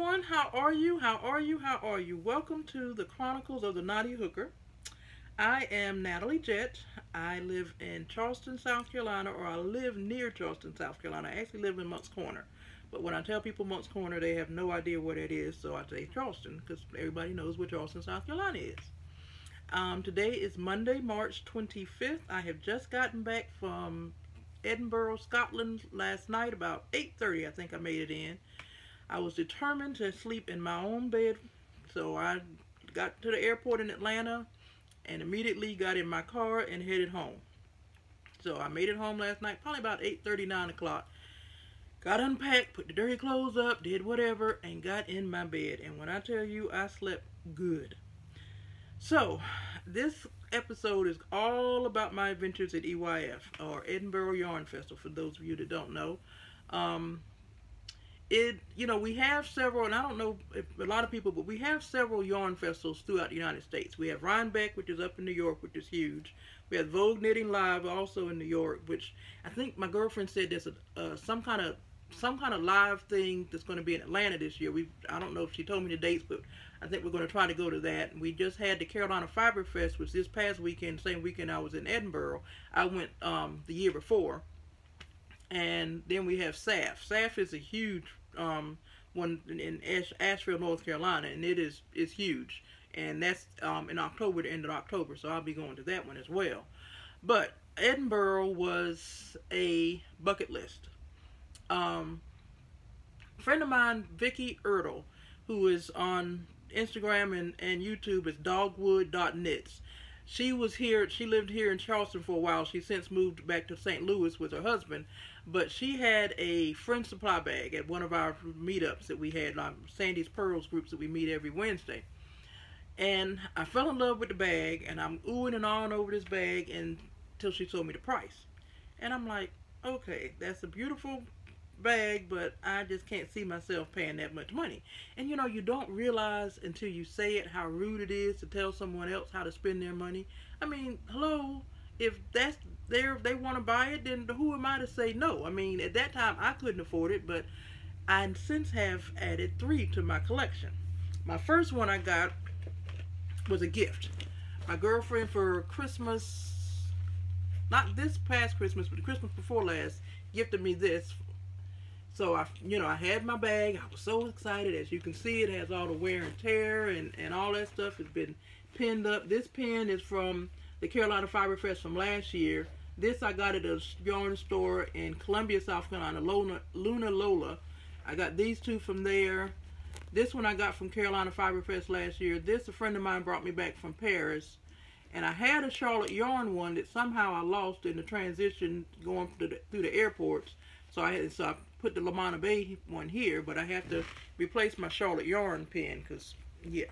everyone. How are you? How are you? How are you? Welcome to the Chronicles of the Naughty Hooker. I am Natalie Jett. I live in Charleston, South Carolina, or I live near Charleston, South Carolina. I actually live in Moncks Corner. But when I tell people Moncks Corner, they have no idea what it is, so I say Charleston because everybody knows what Charleston, South Carolina is. Today is Monday, March 25th. I have just gotten back from Edinburgh, Scotland last night, about 8:30 I think I made it in. I was determined to sleep in my own bed, so I got to the airport in Atlanta and immediately got in my car and headed home. So I made it home last night, probably about 8:30, 9 o'clock. Got unpacked, put the dirty clothes up, did whatever, and got in my bed. And when I tell you, I slept good. So, this episode is all about my adventures at EYF, or Edinburgh Yarn Festival, for those of you that don't know. We have several, and I don't know if a lot of people, but we have several yarn festivals throughout the United States. We have Rhinebeck, which is up in New York, which is huge. We have Vogue Knitting Live, also in New York, which I think my girlfriend said there's some kind of live thing that's going to be in Atlanta this year. I don't know if she told me the dates, but I think we're going to try to go to that. We just had the Carolina Fiber Fest, which this past weekend, same weekend I was in Edinburgh. I went the year before. And then we have SAF. SAF is a huge one in Asheville, North Carolina, and it's huge. And that's in October, the end of October, so I'll be going to that one as well. But Edinburgh was a bucket list. A friend of mine, Vicky Ertl, who is on Instagram and YouTube as dogwood.knits. She lived here in Charleston for a while. She since moved back to St. Louis with her husband, but she had a friend supply bag at one of our meetups that we had, Sandy's Pearls groups that we meet every Wednesday. And I fell in love with the bag, and I'm oohing and ahhing over this bag until she told me the price. And I'm like, okay, that's a beautiful bag, but I just can't see myself paying that much money. And you don't realize until you say it how rude it is to tell someone else how to spend their money. I mean, hello, if they want to buy it, then who am I to say no? I mean, at that time I couldn't afford it, but I since have added 3 to my collection. My first one I got was a gift. My girlfriend for Christmas, not this past Christmas, but the Christmas before last, gifted me this. So I had my bag. I was so excited. As you can see, it has all the wear and tear and all that stuff has been pinned up. This pin is from the Carolina Fiber Fest from last year. This I got at a yarn store in Columbia, South Carolina, Luna Lola. I got these 2 from there. This one I got from Carolina Fiber Fest last year. This a friend of mine brought me back from Paris. And I had a Charlotte Yarn one that somehow I lost in the transition going through the airports. So I put the Lamana Bay one here, but I have to replace my Charlotte Yarn pin because, yeah.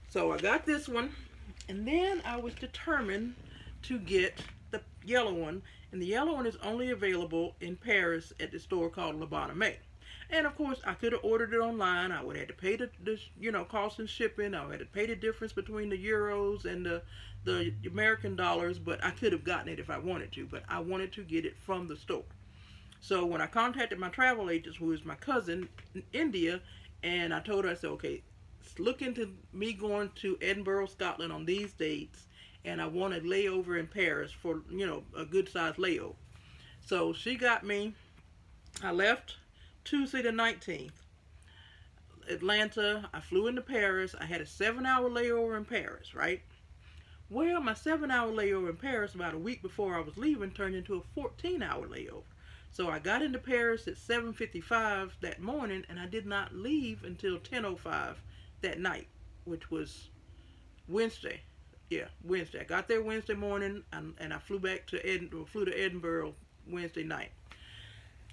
So I got this one, and then I was determined to get the yellow one, and the yellow one is only available in Paris at the store called Lamana Bay. And of course, I could have ordered it online. I would have had to pay the cost and shipping. I would have had to pay the difference between the euros and the American dollars, but I could have gotten it if I wanted to, but I wanted to get it from the store. So when I contacted my travel agent, who is my cousin in India, and I told her, I said, okay, look into me going to Edinburgh, Scotland on these dates, and I want a layover in Paris for, a good size layover. So she got me, I left Tuesday the 19th, Atlanta. I flew into Paris. I had a 7-hour layover in Paris, right? Well, my 7-hour layover in Paris about a week before I was leaving turned into a 14-hour layover. So I got into Paris at 7:55 that morning, and I did not leave until 10:05 that night, which was Wednesday. Yeah, Wednesday. I got there Wednesday morning, and I flew back to Edinburgh Wednesday night.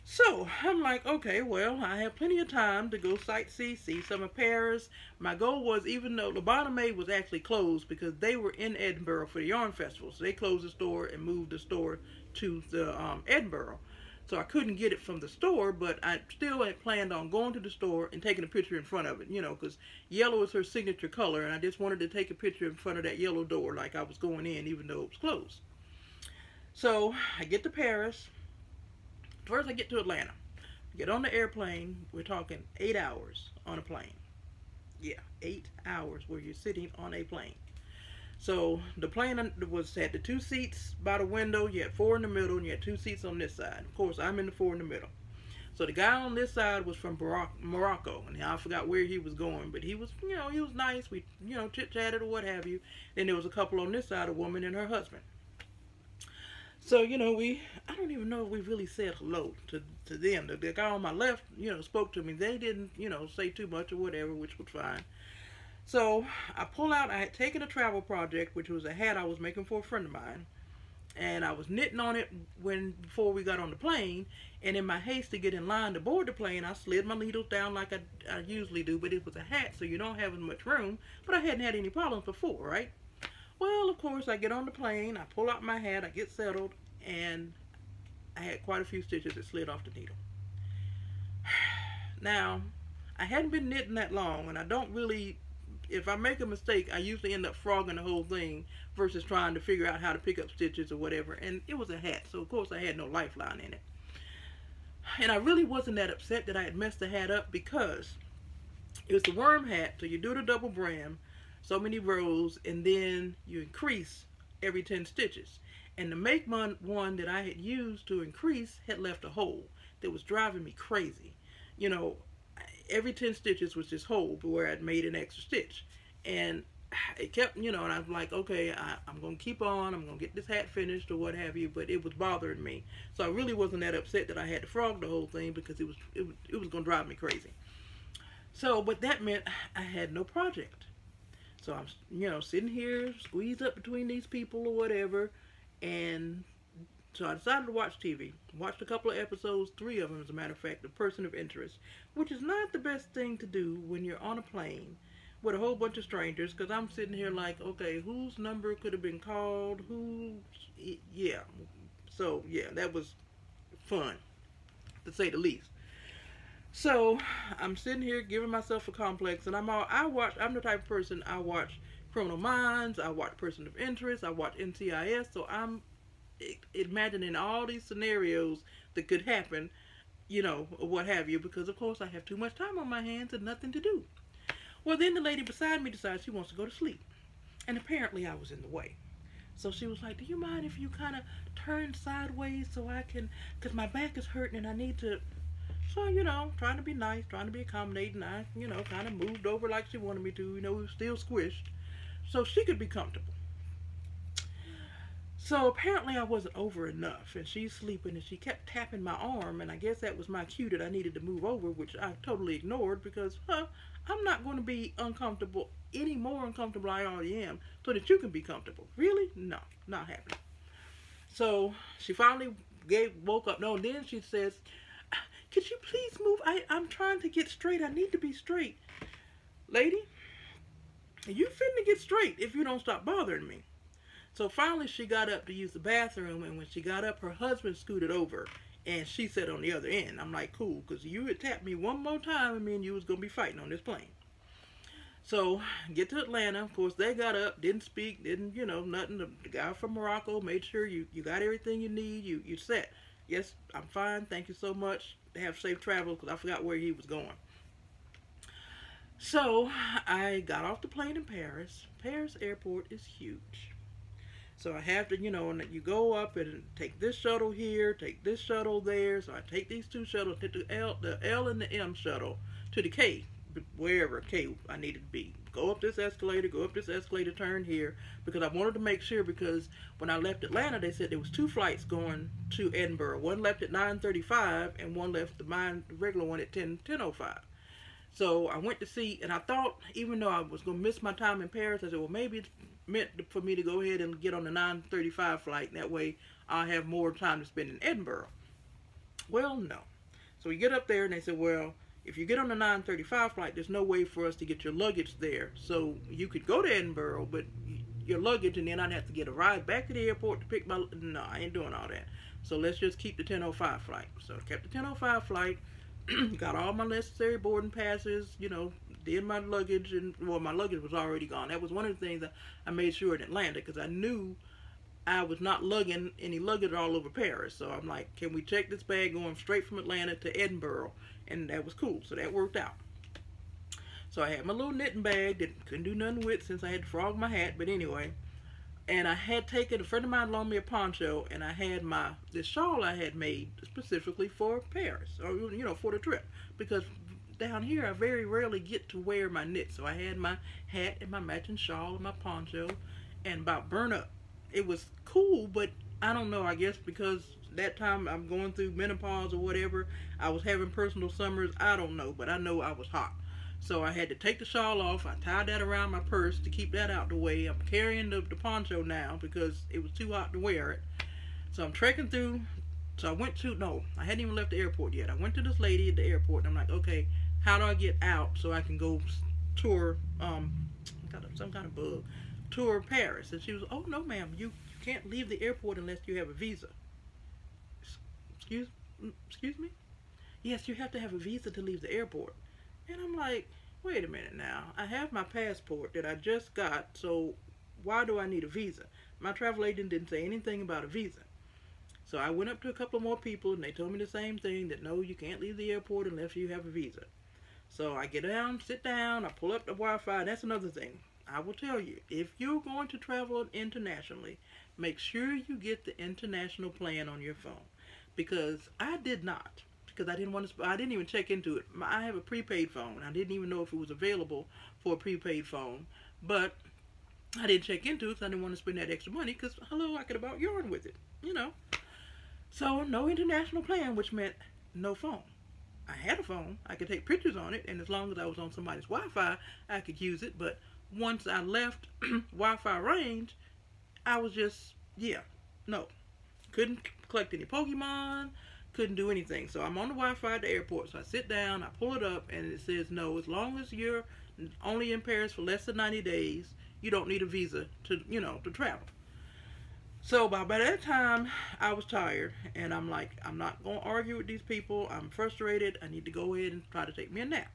So I'm like, okay, well, I have plenty of time to go sightsee, see some of Paris. My goal was, even though Lamana Bay was actually closed because they were in Edinburgh for the Yarn Festival, so they closed the store and moved the store to the Edinburgh. So I couldn't get it from the store, but I still had planned on going to the store and taking a picture in front of it, because yellow is her signature color, and I just wanted to take a picture in front of that yellow door like I was going in, even though it was closed. So I get to Paris. First I get to Atlanta. Get on the airplane. We're talking 8 hours on a plane. Yeah, 8 hours where you're sitting on a plane. So the plane had the 2 seats by the window. You had 4 in the middle, and you had 2 seats on this side. Of course, I'm in the 4 in the middle. So the guy on this side was from Morocco, and I forgot where he was going, but he was, he was nice. We, chit-chatted or what have you. Then there was a couple on this side, a woman and her husband. So, I don't even know if we really said hello to them. The guy on my left, spoke to me. They didn't, say too much or whatever, which was fine. So I pull out, I had taken a travel project, which was a hat I was making for a friend of mine. And I was knitting on it before we got on the plane. And in my haste to get in line to board the plane, I slid my needles down like I usually do. But it was a hat, so you don't have as much room. But I hadn't had any problems before, right? Well, of course, I get on the plane. I pull out my hat. I get settled. And I had quite a few stitches that slid off the needle. Now, I hadn't been knitting that long. And I don't really... If I make a mistake, I usually end up frogging the whole thing versus trying to figure out how to pick up stitches or whatever. And it was a hat, so of course I had no lifeline in it. And I really wasn't that upset that I had messed the hat up because it was the worm hat, so you do the double brim, so many rows, and then you increase every 10 stitches. And the make one that I had used to increase had left a hole that was driving me crazy. Every 10 stitches was this hole where I'd made an extra stitch. And it kept, and I'm like, okay, I'm going to keep on. I'm going to get this hat finished or what have you. But it was bothering me. So I really wasn't that upset that I had to frog the whole thing because it was going to drive me crazy. So, but that meant I had no project. So I'm, sitting here, squeezed up between these people or whatever. And so I decided to watch TV. Watched a couple of episodes, 3 of them as a matter of fact, of Person of Interest, which is not the best thing to do when you're on a plane with a whole bunch of strangers, because I'm sitting here like, okay, whose number could have been called, yeah. So, yeah, that was fun, to say the least. So, I'm sitting here giving myself a complex, and I'm the type of person, I watch Criminal Minds, I watch Person of Interest, I watch NCIS, so I'm imagining all these scenarios that could happen, or what have you, because of course I have too much time on my hands and nothing to do. Well, then the lady beside me decides she wants to go to sleep, and apparently I was in the way. So she was like, do you mind if you kind of turn sideways so I can, because my back is hurting and I need to. So, trying to be nice, trying to be accommodating, I, kind of moved over like she wanted me to, we were still squished, so she could be comfortable. So apparently I wasn't over enough, and she's sleeping, and she kept tapping my arm, and I guess that was my cue that I needed to move over, which I totally ignored because, I'm not going to be uncomfortable, any more uncomfortable I already am, so that you can be comfortable. Really? No, not happening. So she finally woke up. No, and then she says, could you please move? I'm trying to get straight. I need to be straight. Lady, you finna get straight if you don't stop bothering me. So finally she got up to use the bathroom, and when she got up, her husband scooted over, and she sat on the other end. I'm like, cool, because you had tapped me one more time, and me and you was going to be fighting on this plane. So, get to Atlanta. Of course, they got up, didn't speak, didn't, nothing. The guy from Morocco made sure you got everything you need, you set. Yes, I'm fine, thank you so much. Have safe travels, because I forgot where he was going. So, I got off the plane in Paris. Paris airport is huge. So I have to, and you go up and take this shuttle here, take this shuttle there. So I take these 2 shuttles, take the L and the M shuttle to the K, wherever K I needed to be. Go up this escalator, turn here, because I wanted to make sure, because when I left Atlanta, they said there was 2 flights going to Edinburgh. One left at 9:35 and one left, the regular one, at 10:05. So I went to see, and I thought, even though I was going to miss my time in Paris, I said, well, maybe it's meant for me to go ahead and get on the 9:35 flight, and that way I'll have more time to spend in Edinburgh. Well, no. So we get up there, and they said, well, if you get on the 9:35 flight, there's no way for us to get your luggage there. So you could go to Edinburgh, but your luggage, and then I'd have to get a ride back to the airport to pick my, no, I ain't doing all that. So let's just keep the 10:05 flight. So I kept the 10:05 flight, got all my necessary boarding passes, did my luggage, and well, my luggage was already gone. That was one of the things that I made sure it didn't land, because I knew I was not lugging any luggage all over Paris. So I'm like, can we check this bag going straight from Atlanta to Edinburgh? And that was cool. So that worked out. So I had my little knitting bag that couldn't do nothing with since I had to frog my hat. But anyway, and I had taken, a friend of mine loaned me a poncho, and I had this shawl I had made specifically for Paris, or for the trip, because down here I very rarely get to wear my knit. So I had my hat and my matching shawl and my poncho, and about burn up. It was cool, but I don't know, I guess because that time I'm going through menopause or whatever, I was having personal summers, I don't know, but I know I was hot. So I had to take the shawl off. I tied that around my purse to keep that out the way. I'm carrying the poncho now because it was too hot to wear it. So I'm trekking through. So I hadn't even left the airport yet. I went to this lady at the airport, and I'm like, okay, how do I get out so I can go tour, got some kind of bug, tour Paris? And she was, oh, no, ma'am, you can't leave the airport unless you have a visa. Excuse me? Yes, you have to have a visa to leave the airport. And I'm like, wait a minute now. I have my passport that I just got, so why do I need a visa? My travel agent didn't say anything about a visa. So I went up to a couple more people, and they told me the same thing, that no, you can't leave the airport unless you have a visa. So I get down, sit down, I pull up the Wi-Fi. That's another thing. I will tell you, if you're going to travel internationally, make sure you get the international plan on your phone. Because I did not. Because I didn't even check into it. I have a prepaid phone. I didn't even know if it was available for a prepaid phone. But I didn't check into it because I didn't want to spend that extra money. Because, hello, I could have bought yarn with it, So, no international plan, which meant no phone. I had a phone. I could take pictures on it. And as long as I was on somebody's Wi-Fi, I could use it. But once I left Wi-Fi range, I was just, no. Couldn't collect any Pokemon. Couldn't do anything. So I'm on the Wi-Fi at the airport. So I sit down, I pull it up, and it says, no, as long as you're only in Paris for less than 90 days, you don't need a visa to travel. So by that time, I was tired, and I'm like, I'm not going to argue with these people. I'm frustrated. I need to go ahead and try to take me a nap.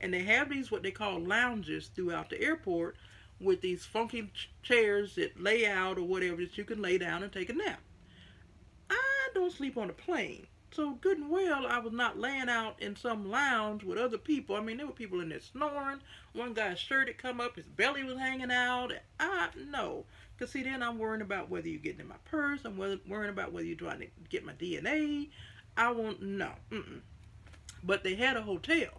And they have these, what they call lounges throughout the airport with these funky chairs that lay out or whatever that you can lay down and take a nap. I don't sleep on a plane. So good and well, I was not laying out in some lounge with other people. I mean, there were people in there snoring. One guy's shirt had come up, his belly was hanging out. No. Because see, then I'm worrying about whether you're getting in my purse. I'm worrying about whether you're trying to get my DNA. No. But they had a hotel.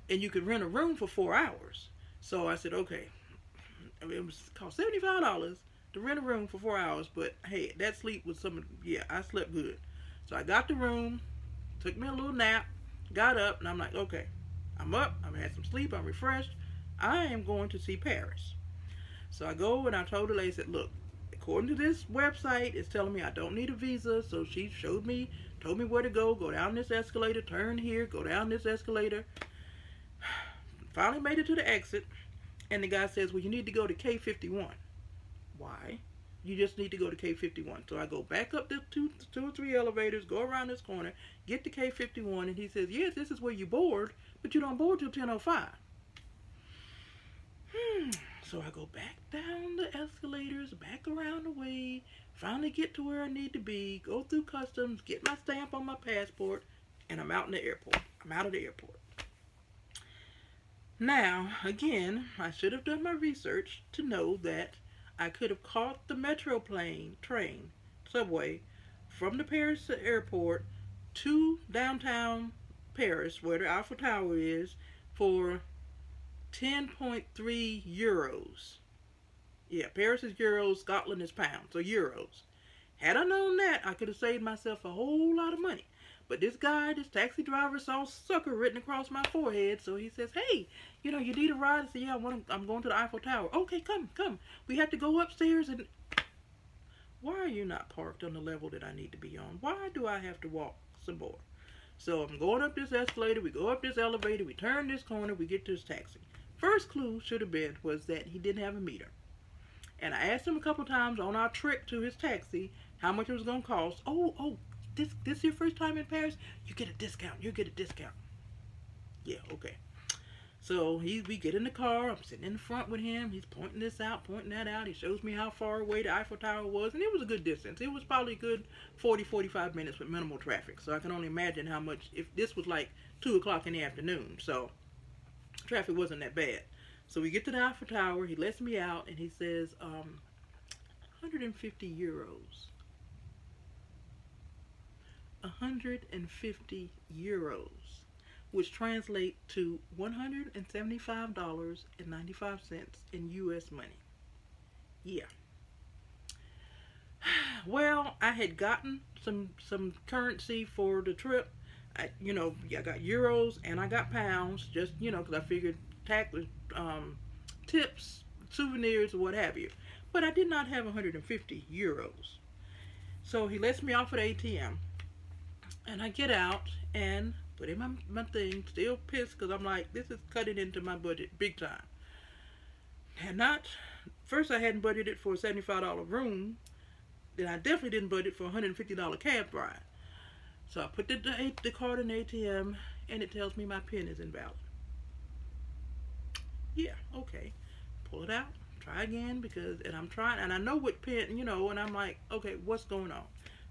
And you could rent a room for 4 hours. So I said, okay. It was cost $75 to rent a room for 4 hours, but hey, that sleep was I slept good. So I got the room, took me a little nap, got up, and I'm like, okay, I'm up, I've had some sleep, I'm refreshed, I am going to see Paris. So I go and I told the lady, I said, look, according to this website, it's telling me I don't need a visa, so she told me where to go down this escalator, turn here, go down this escalator. Finally made it to the exit, and the guy says, well, you need to go to K51. Why? You just need to go to K51. So I go back up the two or three elevators, go around this corner, get to K51, and he says, yes, this is where you board, but you don't board till 10:05. So I go back down the escalators, back around the way, finally get to where I need to be, go through customs, get my stamp on my passport, and I'm out in the airport. I'm out of the airport. Now, again, I should have done my research to know that I could have caught the metro train, subway, from the Paris airport to downtown Paris, where the Eiffel Tower is, for 10.3 euros. Yeah, Paris is euros, Scotland is pounds, so euros. Had I known that, I could have saved myself a whole lot of money. But this taxi driver saw sucker written across my forehead, so he says, hey, you need a ride? I said, yeah, I'm going to the Eiffel Tower. Okay, come. We have to go upstairs. And why are you not parked on the level that I need to be on? Why do I have to walk some more? So I'm going up this escalator, we go up this elevator, we turn this corner, we get to this taxi. First clue was that he didn't have a meter. And I asked him a couple times on our trip to his taxi how much it was going to cost. Oh, this your first time in Paris? You get a discount. Yeah, okay. So we get in the car. I'm sitting in the front with him. He's pointing this out, pointing that out. He shows me how far away the Eiffel Tower was, and it was a good distance. It was probably a good 40-45 minutes with minimal traffic. So I can only imagine how much, if this was like 2 o'clock in the afternoon. So traffic wasn't that bad. So we get to the Eiffel Tower. He lets me out, and he says, 150 euros. 150 euros. Which translate to $175.95 in U.S. money. Yeah. Well, I had gotten some currency for the trip. I got euros and I got pounds, just, because I figured tax, tips, souvenirs, or what have you. But I did not have 150 euros. So he lets me off at ATM, and I get out and put in my thing, still pissed because I'm like, this is cutting into my budget big time. First I hadn't budgeted for a $75 room, then I definitely didn't budget for a $150 cab ride. So I put the card in the ATM, and it tells me my PIN is invalid. Yeah, okay. Pull it out, try again, and I'm trying, and I know what PIN, and I'm like, okay, what's going on?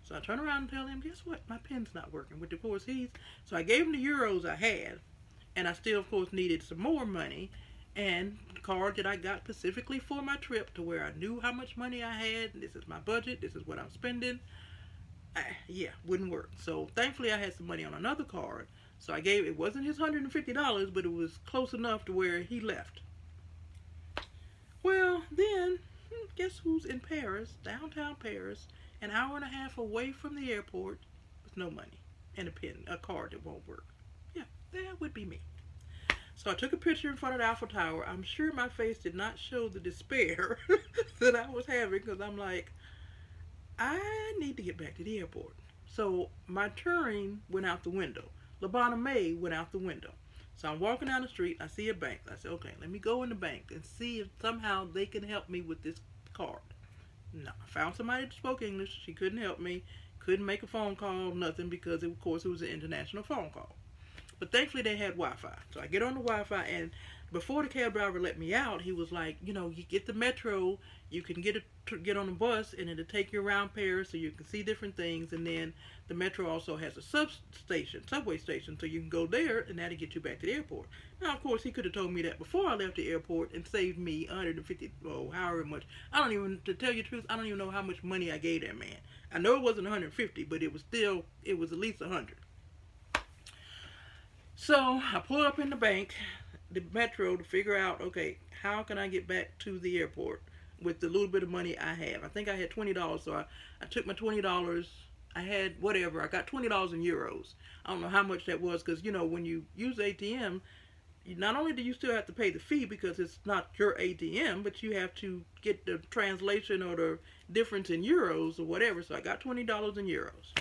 So I turn around and tell him, guess what? My pen's not working. Which, of course, so I gave him the euros I had, and I still, of course, needed some more money, and the card that I got specifically for my trip, to where I knew how much money I had, and this is my budget, this is what I'm spending. Yeah, wouldn't work. So thankfully I had some money on another card, so it wasn't his $150, but it was close enough to where he left. Well, then, guess who's in Paris, downtown Paris, an hour and a half away from the airport with no money and a card that won't work. Yeah, that would be me. So I took a picture in front of the Eiffel Tower. I'm sure my face did not show the despair that I was having, because I'm like, I need to get back to the airport. So my touring went out the window. Le Bonhomie went out the window. So I'm walking down the street. I see a bank. I said, okay, let me go in the bank and see if somehow they can help me with this card. No, I found somebody that spoke English. She couldn't help me. Couldn't make a phone call, nothing, because of course it was an international phone call. But thankfully they had Wi-Fi. So I get on the Wi-Fi, and before the cab driver let me out, he was like, you get the metro, you can get on a bus, and it'll take you around Paris so you can see different things. And then the metro also has a subway station, so you can go there, and that'll get you back to the airport. Now, of course, he could have told me that before I left the airport and saved me 150, or however much. To tell you the truth, I don't even know how much money I gave that man. I know it wasn't 150, but it was at least 100. So I pulled up in the metro, to figure out, okay, how can I get back to the airport with the little bit of money I have. I think I had $20, so I took my $20. I had whatever. I got $20 in euros. I don't know how much that was, because, when you use ATM, not only do you still have to pay the fee because it's not your ATM, but you have to get the translation or the difference in euros or whatever. So I got $20 in euros.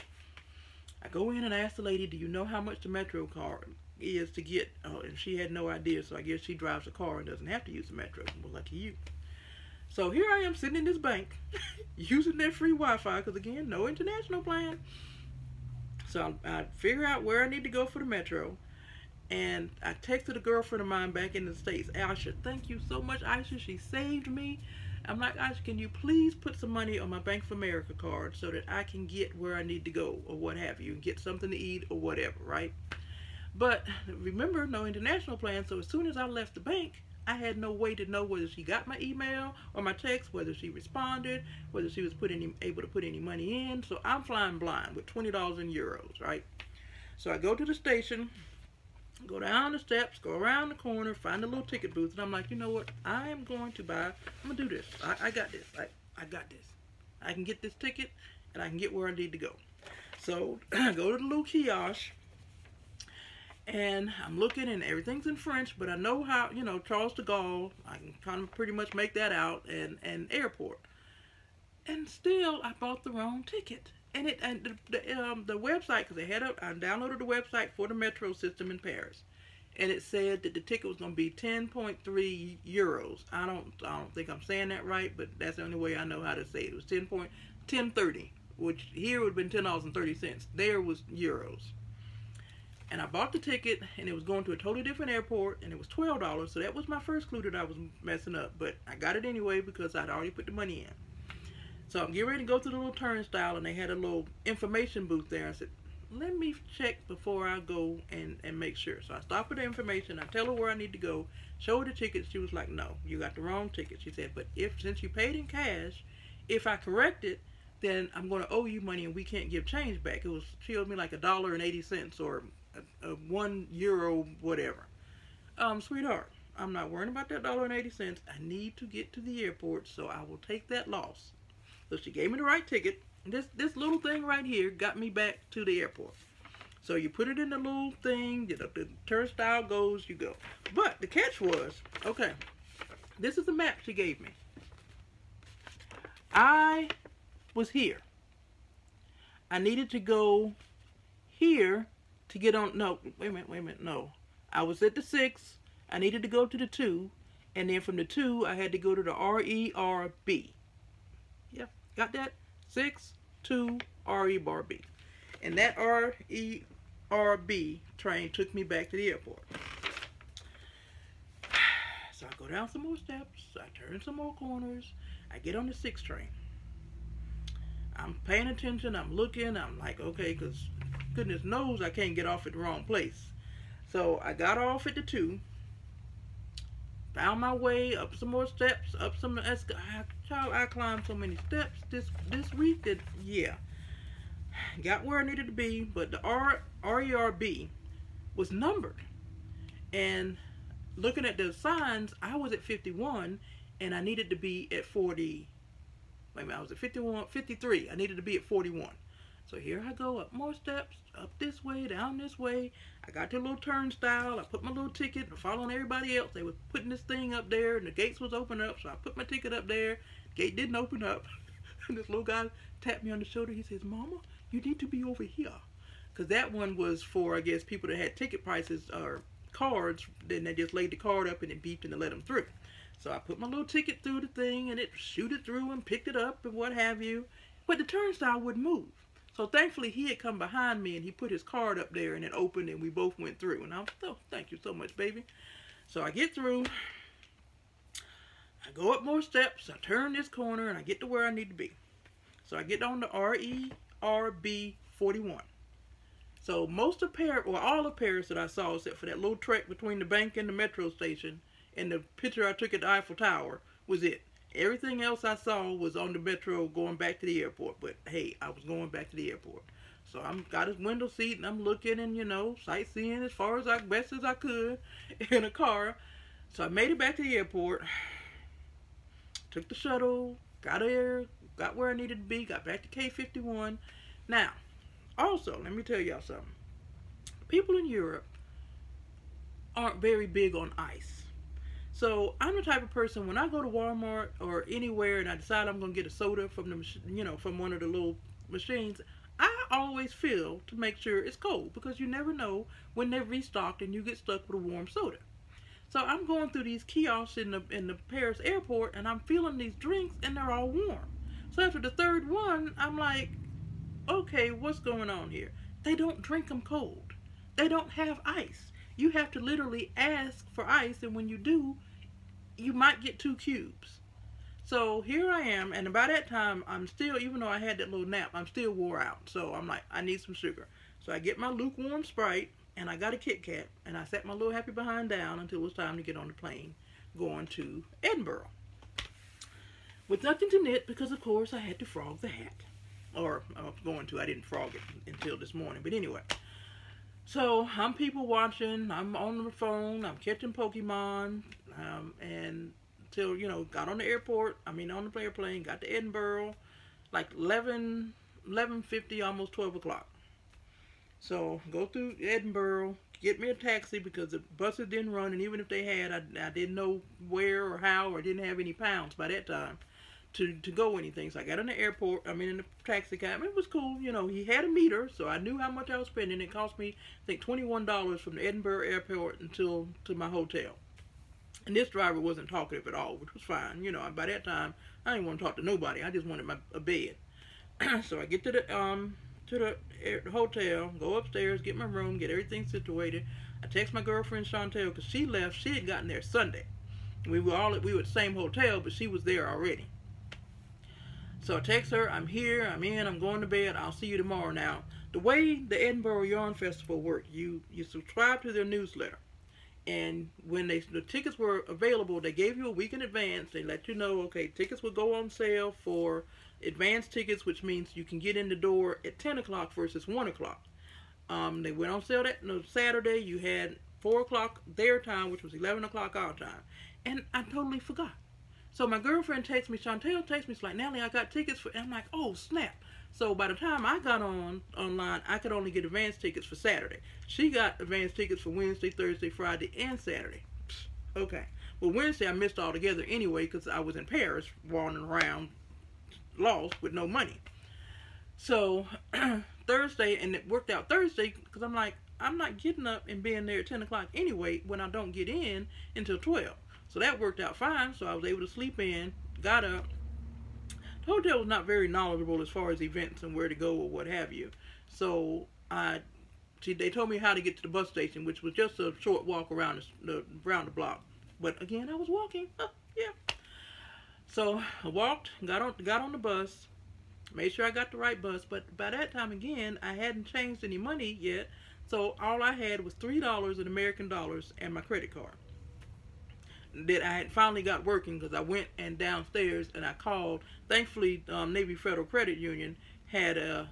I go in and ask the lady, do you know how much the metro card is to get? And she had no idea, so I guess she drives a car and doesn't have to use the metro. Well, lucky you. So here I am sitting in this bank using their free Wi-Fi, because again, no international plan. So I figure out where I need to go for the metro, and I texted a girlfriend of mine back in the States, Aisha, thank you so much, Aisha, she saved me. I'm like, Aisha, can you please put some money on my Bank of America card so that I can get where I need to go, or what have you, and get something to eat or whatever, right? But remember, no international plan, so as soon as I left the bank, I had no way to know whether she got my email or my text, whether she responded, whether she was able to put any money in. So I'm flying blind with $20 in euros, right? So I go to the station, go down the steps, go around the corner, find a little ticket booth, and I'm like, you know what? I'm going to do this. I got this. I got this. I can get this ticket, and I can get where I need to go. So I go to the little kiosk, and I'm looking, and everything's in French, but I know how, Charles de Gaulle, I can kind of pretty much make that out, and airport. And still, I bought the wrong ticket. And the website, because I downloaded the website for the metro system in Paris, and it said that the ticket was going to be 10.3 euros. I don't think I'm saying that right, but that's the only way I know how to say it. It was 10.30, which here would have been $10.30. There was euros. And I bought the ticket, and it was going to a totally different airport, and it was $12. So that was my first clue that I was messing up. But I got it anyway because I'd already put the money in. So I'm getting ready to go to the little turnstile, and they had a little information booth there. I said, let me check before I go and make sure. So I stopped with the information. I tell her where I need to go, show her the ticket. She was like, no, you got the wrong ticket. She said, but since you paid in cash, if I correct it, then I'm going to owe you money, and we can't give change back. She owed me like $1.80 or €1, whatever. Sweetheart, I'm not worrying about that $1.80. I need to get to the airport, so I will take that loss. So she gave me the right ticket. This little thing right here got me back to the airport. So you put it in the little thing, the turnstile goes, you go. But the catch was, okay, this is the map she gave me. I was here. I needed to go here to get on, no, wait a minute, no. I was at the 6, I needed to go to the 2, and then from the 2, I had to go to the RERB. Yeah, got that? 6, 2, RERB. And that RERB train took me back to the airport. So I go down some more steps, I turn some more corners, I get on the 6 train. I'm paying attention, I'm looking, I'm like, okay, because goodness knows I can't get off at the wrong place. So I got off at the 2, found my way up some more steps, up some, I climbed so many steps this week that, yeah, got where I needed to be, but the RERB was numbered. And looking at the signs, I was at 51, and I needed to be at 40. Wait a minute, I was at 53. I needed to be at 41. So here I go, up more steps, up this way, down this way. I got to a little turnstile. I put my little ticket, following everybody else. They were putting this thing up there, and the gates was open up, so I put my ticket up there. The gate didn't open up. And this little guy tapped me on the shoulder. He says, Mama, you need to be over here. Because that one was for, I guess, people that had ticket prices or cards. Then they just laid the card up and it beeped and it let them through. So I put my little ticket through the thing, and it shooted through and picked it up and what have you. But the turnstile wouldn't move. So thankfully he had come behind me, and he put his card up there, and it opened, and we both went through. And I was, oh, thank you so much, baby. So I get through. I go up more steps. I turn this corner, and I get to where I need to be. So I get on the RERB 41. So most of Paris, or all of Paris that I saw, except for that little trek between the bank and the metro station, and the picture I took at the Eiffel Tower, was it. Everything else I saw was on the metro going back to the airport. But hey, I was going back to the airport. So I'm got a window seat, and I'm looking and, you know, sightseeing as far as best as I could in a car. So I made it back to the airport. Took the shuttle, got there, got where I needed to be, got back to K51. Now, also, let me tell y'all something. People in Europe aren't very big on ice. So I'm the type of person, when I go to Walmart or anywhere and I decide I'm going to get a soda from the, you know, from one of the little machines, I always feel to make sure it's cold, because you never know when they're restocked and you get stuck with a warm soda. So I'm going through these kiosks in the Paris airport, and I'm feeling these drinks, and they're all warm. So after the third one, I'm like, okay, what's going on here? They don't drink them cold. They don't have ice. You have to literally ask for ice, and when you do, you might get 2 cubes. So here I am, and by that time, I'm still, even though I had that little nap, I'm still wore out. So I'm like, I need some sugar. So I get my lukewarm Sprite, and I got a Kit Kat, and I sat my little happy behind down until it was time to get on the plane going to Edinburgh. With nothing to knit, because of course I had to frog the hat. Or I was going to, I didn't frog it until this morning, but anyway. So I'm people watching, I'm on the phone, I'm catching Pokemon, and till, you know, got on the airport, on the airplane, got to Edinburgh, like 11:50, almost 12 o'clock. So go through Edinburgh, get me a taxi, because the buses didn't run, and even if they had, I didn't know where or how, or didn't have any pounds by that time to go anything. So I got in the airport, in the taxi cab. It was cool, you know, he had a meter, so I knew how much I was spending. It cost me, I think, $21 from the Edinburgh airport to my hotel. And this driver wasn't talkative at all, which was fine. You know, by that time, I didn't want to talk to nobody. I just wanted a bed. So I get to to the hotel, go upstairs, get my room, get everything situated. I text my girlfriend Chantel because she left. She had gotten there Sunday. We were at the same hotel, but she was there already. So I text her, I'm here, I'm in, I'm going to bed, I'll see you tomorrow. Now, the way the Edinburgh Yarn Festival worked, you subscribe to their newsletter. And when the tickets were available, they gave you a week in advance. They let you know, okay, tickets will go on sale for advanced tickets, which means you can get in the door at 10 o'clock versus 1 o'clock. They went on sale that Saturday. You had 4 o'clock their time, which was 11 o'clock our time. And I totally forgot. So my girlfriend texts me, Chantel texts me, she's like, Natalie, I got tickets for, and I'm like, oh, snap. So by the time I got online, I could only get advance tickets for Saturday. She got advance tickets for Wednesday, Thursday, Friday, and Saturday. Okay. Well, Wednesday I missed altogether anyway because I was in Paris wandering around lost with no money. So Thursday, and it worked out Thursday because I'm like, I'm not getting up and being there at 10 o'clock anyway when I don't get in until 12. So that worked out fine. So I was able to sleep in, got up. The hotel was not very knowledgeable as far as events and where to go or what have you. So they told me how to get to the bus station, which was just a short walk around the block. But again, I was walking. Yeah. So I walked, got on the bus, made sure I got the right bus. But by that time, again, I hadn't changed any money yet. So all I had was $3 in American dollars and my credit card that I had finally got working because I went and downstairs and I called. Thankfully, Navy Federal Credit Union had a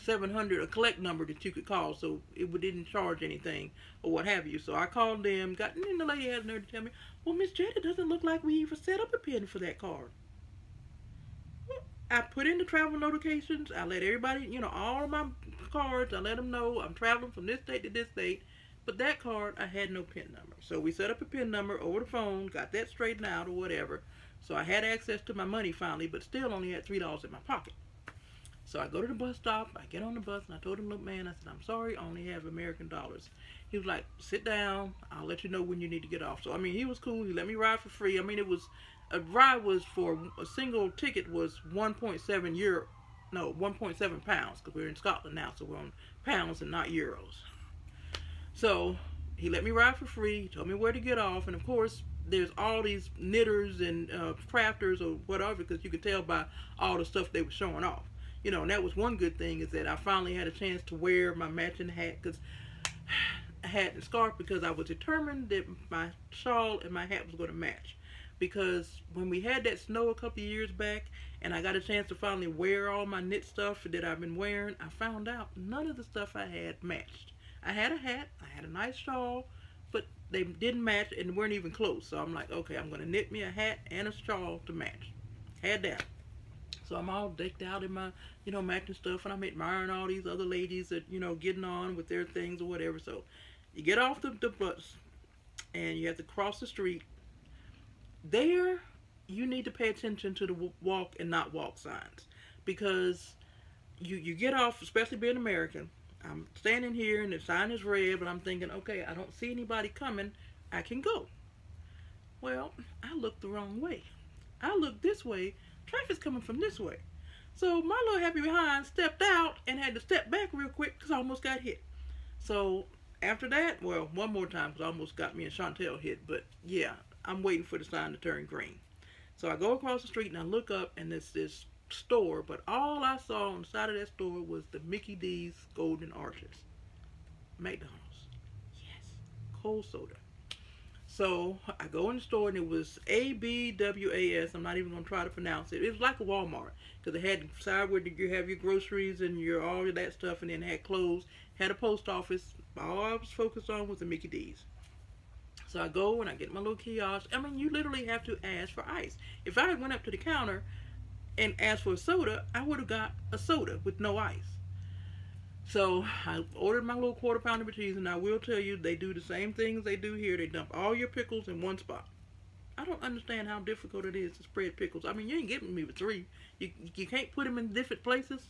700, a collect number that you could call, so it didn't charge anything or what have you. So I called them, and the lady had the nerve to tell me, well, Miss Jett, it doesn't look like we even set up a PIN for that card. Well, I put in the travel notifications. I let everybody, all of my cards, I let them know I'm traveling from this state to this state. But that card, I had no PIN number. So we set up a PIN number over the phone, got that straightened out or whatever. So I had access to my money finally, but still only had $3 in my pocket. So I go to the bus stop, I get on the bus, and I told him, look, man, I said, I'm sorry, I only have American dollars. He was like, sit down, I'll let you know when you need to get off. So, I mean, he was cool. He let me ride for free. I mean, a ride was for a single ticket was 1.7 pounds, because we're in Scotland now, so we're on pounds and not euros. So he let me ride for free. He told me where to get off. And of course, there's all these knitters and crafters or whatever, because you could tell by all the stuff they were showing off. And that was one good thing, is that I finally had a chance to wear my matching hat, because hat and scarf, because I was determined that my shawl and my hat was going to match. Because when we had that snow a couple of years back and I got a chance to finally wear all my knit stuff that I've been wearing, I found out none of the stuff I had matched. I had a hat, I had a nice shawl, but they didn't match and weren't even close. So I'm like, okay, I'm going to knit me a hat and a shawl to match. Had that. So I'm all decked out in my, matching stuff, and I'm admiring all these other ladies that, getting on with their things or whatever. So you get off the bus and you have to cross the street. There, you need to pay attention to the walk and not walk signs, because you get off, especially being American. I'm standing here and the sign is red, but I'm thinking, okay, I don't see anybody coming, I can go. Well, I looked the wrong way. I looked this way, traffic's coming from this way. So my little happy behind stepped out and had to step back real quick because I almost got hit. So after that, well, one more time because I almost got me and Chantel hit, but yeah, I'm waiting for the sign to turn green. So I go across the street and I look up, and it's this store, but all I saw on the side of that store was the Mickey D's Golden Arches. McDonald's. Yes. Cold soda. So I go in the store, and it was ABWAS. I'm not even going to try to pronounce it. It was like a Walmart, because it had the side where you have your groceries and all of that stuff, and then it had clothes, had a post office. All I was focused on was the Mickey D's. So I go and I get my little kiosk. I mean, you literally have to ask for ice. If I had went up to the counter and asked for a soda, I would have got a soda with no ice. So I ordered my little quarter pounder of cheese, and I will tell you, they do the same things they do here. They dump all your pickles in one spot. I don't understand how difficult it is to spread pickles. I mean, you ain't getting me with 3. You can't put them in different places.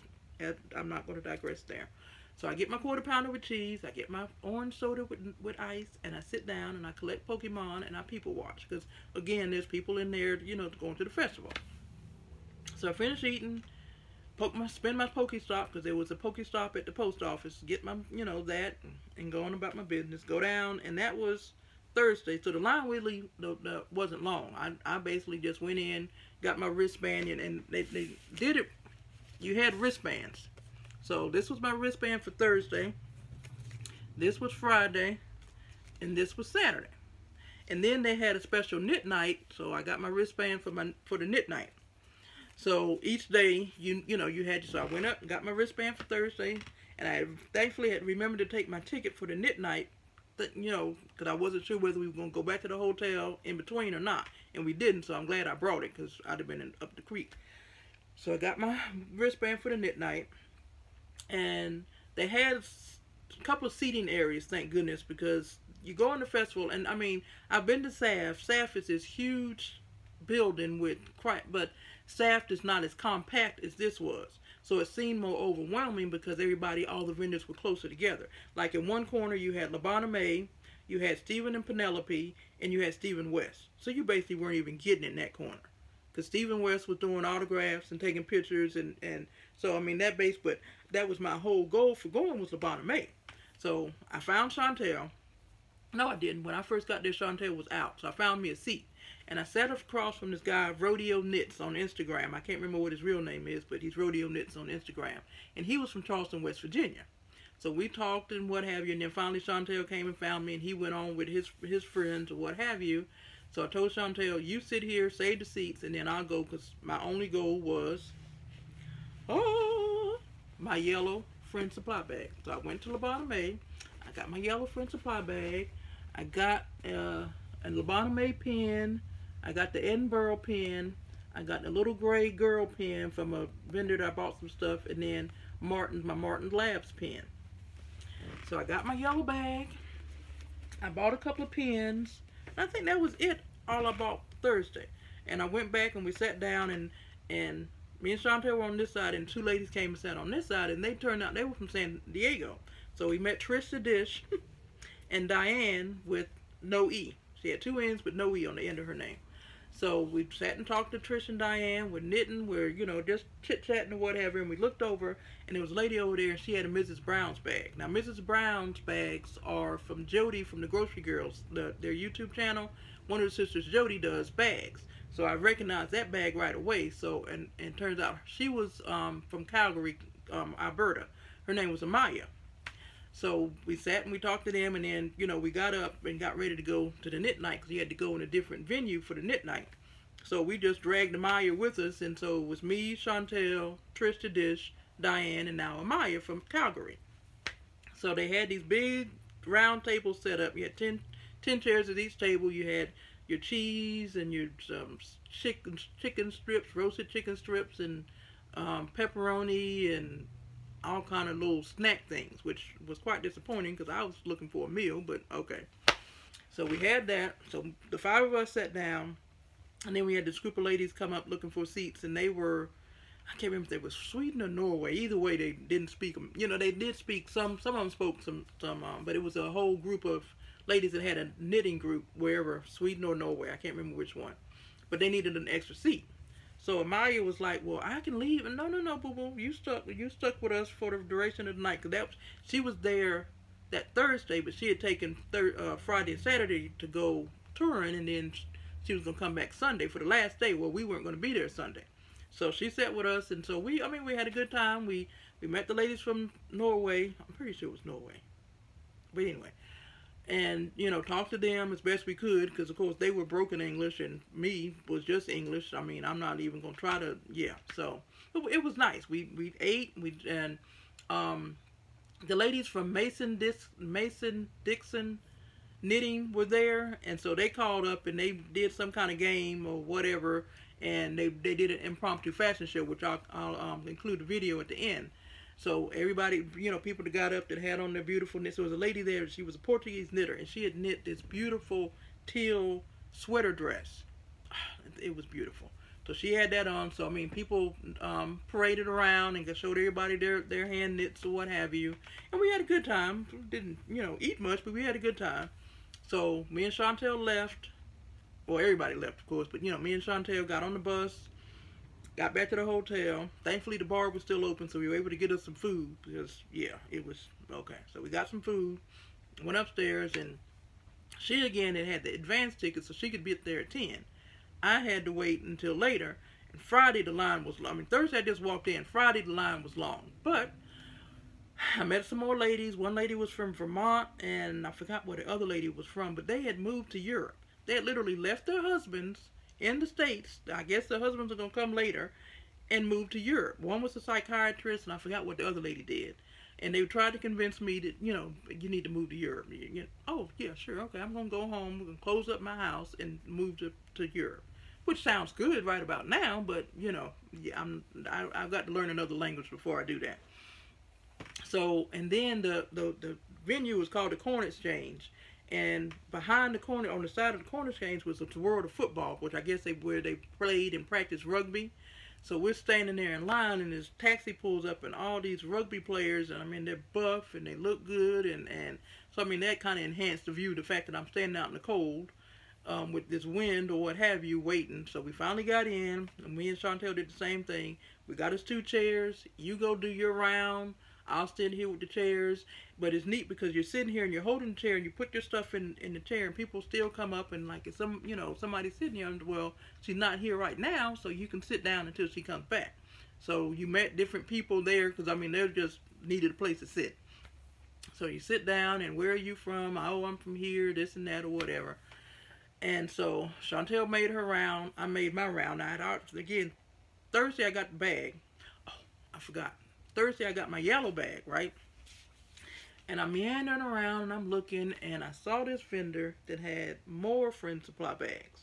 I'm not going to digress there. So I get my quarter pounder with cheese, I get my orange soda with ice, and I sit down and I collect Pokemon and I people watch. Because, again, there's people in there, going to the festival. So I finish eating, spend my Pokestop, because there was a Pokestop at the post office. Get my, that, and go on about my business. Go down, and that was Thursday. So the line really wasn't long. I basically just went in, got my wristband, and they did it. You had wristbands. So this was my wristband for Thursday. This was Friday, and this was Saturday. And then they had a special knit night, so I got my wristband for the knit night. So each day, you had, so I went up and got my wristband for Thursday, and I thankfully had remembered to take my ticket for the knit night, because I wasn't sure whether we were going to go back to the hotel in between or not, and we didn't, so I'm glad I brought it, because I'd have been up the creek. So I got my wristband for the knit night, and they had a couple of seating areas, thank goodness, because you go in the festival, and I mean, I've been to SAF. SAF is this huge building but SAF is not as compact as this was. So it seemed more overwhelming because all the vendors were closer together. Like in one corner you had LaBonna Mae, you had Stephen and Penelope, and you had Stephen West. So you basically weren't even getting in that corner. Because Stephen West was doing autographs and taking pictures, and so I mean but that was my whole goal for going, was LaBonna Mae. So I found Chantel. No, I didn't. When I first got there, Chantel was out. So I found me a seat. And I sat across from this guy, Rodeo Knits, on Instagram. I can't remember what his real name is, but he's Rodeo Knits on Instagram. And he was from Charleston, West Virginia. So we talked and what have you. And then finally Chantel came and found me, and he went on with his friends or what have you. So I told Chantel, you sit here, save the seats, and then I'll go, because my only goal was, my yellow Friend Supply bag. So I went to LaBonna Mae. I got my yellow Friend Supply bag. I got a LaBonna Mae pen. I got the Edinburgh pen. I got the little gray girl pen from a vendor that I bought some stuff, and then my Martin Labs pen. So I got my yellow bag. I bought a couple of pens. I think that was it, all I bought Thursday. And I went back and we sat down, and me and Chantel were on this side, and two ladies came and sat on this side, and they turned out they were from San Diego. So we met Trish the Dish and Diane with no E. She had two N's but no E on the end of her name. So we sat and talked to Trish and Diane. We're knitting, we're, just chit-chatting or whatever, and we looked over, and there was a lady over there, and she had a Mrs. Brown's bag. Now, Mrs. Brown's bags are from Jody from the Grocery Girls, their YouTube channel. One of the sisters, Jody, does bags. So I recognized that bag right away. So, and turns out she was from Calgary, Alberta. Her name was Amaya. So we sat and we talked to them, and then, we got up and got ready to go to the knit night, because you had to go in a different venue for the knit night. So we just dragged Amaya with us, and so it was me, Chantel, Trish the Dish, Diane, and now Amaya from Calgary. So they had these big round tables set up. You had 10 chairs at each table. You had your cheese and your chicken strips, roasted chicken strips, and pepperoni, and all kind of little snack things, which was quite disappointing because I was looking for a meal, but okay. So we had that. So the five of us sat down, and then we had this group of ladies come up looking for seats, and they were, I can't remember if they were Sweden or Norway. Either way, they didn't speak them. They did speak some of them spoke some, but it was a whole group of ladies that had a knitting group wherever, Sweden or Norway. I can't remember which one, but they needed an extra seat. So Amaya was like, well, I can leave. And no, boo-boo, you stuck with us for the duration of the night. Because she was there that Thursday, but she had taken Friday and Saturday to go touring, and then she was going to come back Sunday for the last day. Well, we weren't going to be there Sunday. So she sat with us, and so we had a good time. We met the ladies from Norway. I'm pretty sure it was Norway. But anyway. And, talk to them as best we could, because, of course, they were broken English, and me was just English. I mean, I'm not even going to try to, So, it was nice. We ate, and the ladies from Mason Dixon Knitting were there, and so they called up, and they did some kind of game or whatever, and they did an impromptu fashion show, which I'll include the video at the end. So everybody, people that got up that had on their beautiful knits. There was a lady there, she was a Portuguese knitter, and she had knit this beautiful teal sweater dress. It was beautiful. So she had that on. So, I mean, people paraded around and showed everybody their hand knits or what have you. And we had a good time. We didn't, eat much, but we had a good time. So me and Chantel left. Well, everybody left, of course. But, me and Chantel got on the bus. Got back to the hotel. Thankfully, the bar was still open, so we were able to get us some food because, yeah, it was okay. So we got some food, went upstairs, and she again had the advance ticket, so she could be there at 10. I had to wait until later. And Friday the line was long. I mean, Thursday I just walked in. Friday the line was long, but I met some more ladies. One lady was from Vermont, and I forgot where the other lady was from, but they had moved to Europe. They had literally left their husbands in the States. I guess the husbands are going to come later, and moved to Europe. One was a psychiatrist, and I forgot what the other lady did. And they tried to convince me that, you know, you need to move to Europe. Oh, yeah, sure, okay, I'm going to go home, we're going to close up my house and move to Europe. Which sounds good right about now, but, you know, yeah, I've got to learn another language before I do that. So, and then the venue was called the Corn Exchange. And behind the corner, on the side of the Corn Exchange, was the World of Football, which I guess where they played and practiced rugby. So we're standing there in line, and this taxi pulls up, and all these rugby players, and I mean, they're buff, and they look good, and so I mean, that kind of enhanced the view, the fact that I'm standing out in the cold with this wind or what have you, waiting. So we finally got in, and me and Chantel did the same thing. We got us 2 chairs. You go do your round. I'll stand here with the chairs. But it's neat because you're sitting here and you're holding the chair and you put your stuff in the chair, and people still come up, and like if somebody's sitting here, and well, she's not here right now, so you can sit down until she comes back. So you met different people there because I mean they just needed a place to sit. So you sit down, and where are you from? Oh, I'm from here, this and that or whatever. And so Chantel made her round. I made my round. Again, Thursday I got the bag. Oh, I forgot. Thursday I got my yellow bag, right? And I'm meandering around, and I'm looking, and I saw this vendor that had more Friend Supply bags.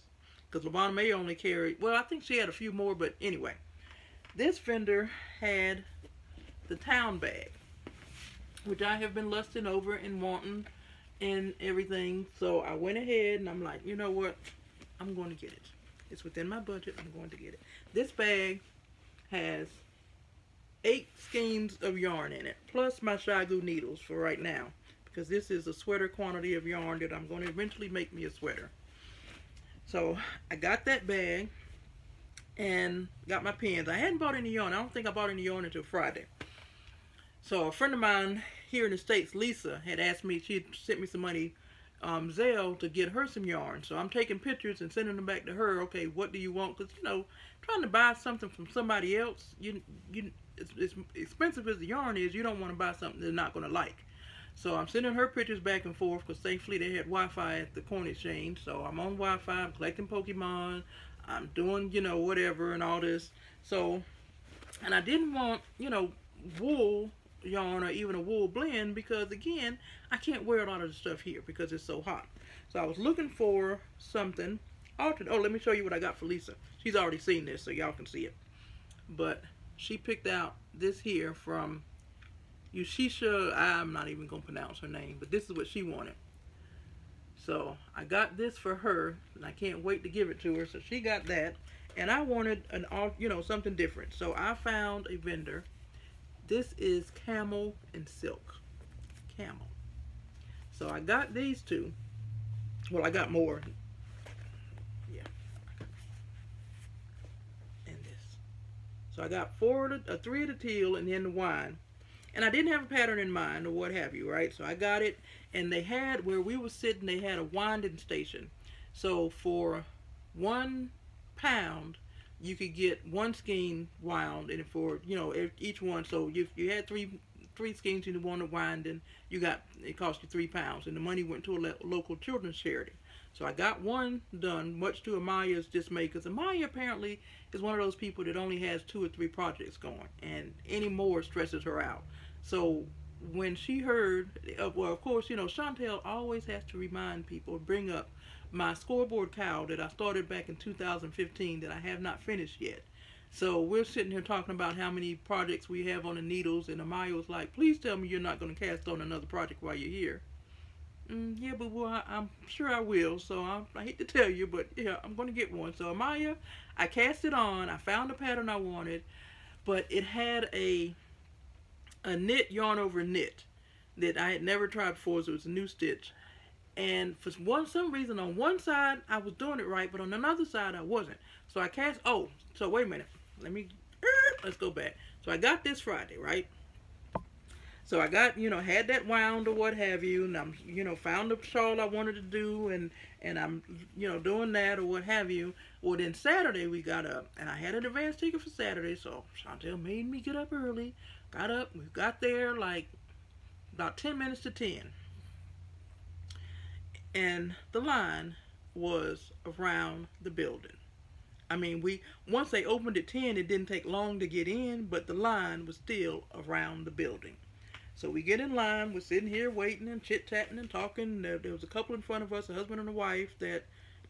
Because LaVonna May only carried, well, I think she had a few more, but anyway. This vendor had the town bag, which I have been lusting over and wanting and everything. So I went ahead, and I'm like, you know what? I'm going to get it. It's within my budget. I'm going to get it. This bag has 8 skeins of yarn in it, plus my Shigu needles for right now, because this is a sweater quantity of yarn that I'm going to eventually make me a sweater. So I got that bag and got my pins. I hadn't bought any yarn. I don't think I bought any yarn until Friday. So a friend of mine here in the States, Lisa, had asked me, she sent me some money, Zelle, to get her some yarn. So I'm taking pictures and sending them back to her. Okay, what do you want? Because, you know, trying to buy something from somebody else, as expensive as the yarn is, you don't want to buy something they're not going to like. So I'm sending her pictures back and forth because thankfully they had Wi-Fi at the Corn Exchange. So I'm on Wi-Fi, I'm collecting Pokemon, I'm doing, you know, whatever and all this. So, and I didn't want, you know, wool yarn or even a wool blend because, again, I can't wear a lot of the stuff here because it's so hot. So I was looking for something alternate. Oh, let me show you what I got for Lisa. She's already seen this, so y'all can see it. But she picked out this here from Yushisha. I'm not even going to pronounce her name, but this is what she wanted. So I got this for her, and I can't wait to give it to her. So she got that, and I wanted something different. So I found a vendor. This is camel and silk. Camel. So I got these 2. Well, I got more. Yeah. And this. So I got 3 of the teal and then the wine. And I didn't have a pattern in mind or what have you, right? So I got it, and they had, where we were sitting, they had a winding station. So for £1, you could get 1 skein wound, and for, you know, each one. So if you had three skeins and you wanted winding, it cost you £3, and the money went to a local children's charity. So I got 1 done, much to Amaya's dismay, because Amaya apparently is one of those people that only has 2 or 3 projects going, and any more stresses her out. So when she heard, well, of course, you know, Chantel always has to remind people, bring up my scoreboard cowl that I started back in 2015 that I have not finished yet. So we're sitting here talking about how many projects we have on the needles, and Amaya was like, please tell me you're not going to cast on another project while you're here. Yeah, but well, I'm sure I will. So I hate to tell you, but yeah, I'm going to get one. So Amaya, I cast it on. I found the pattern I wanted, but it had a knit yarn over knit that I had never tried before, so it was a new stitch. And for some reason, on one side I was doing it right, but on another side I wasn't. So I cast. Oh, so wait a minute. let's go back. So I got this Friday, right? So I got, had that wound or what have you, and I'm, found the shawl I wanted to do, and I'm, doing that or what have you. Well, then Saturday we got up, and I had an advance ticket for Saturday, so Chantel made me get up early. Got up, we got there like about 10 minutes to 10. And the line was around the building. I mean, once they opened at 10, it didn't take long to get in, but the line was still around the building. So we get in line, we're sitting here waiting and chit-chatting and talking. There was a couple in front of us, a husband and a wife that,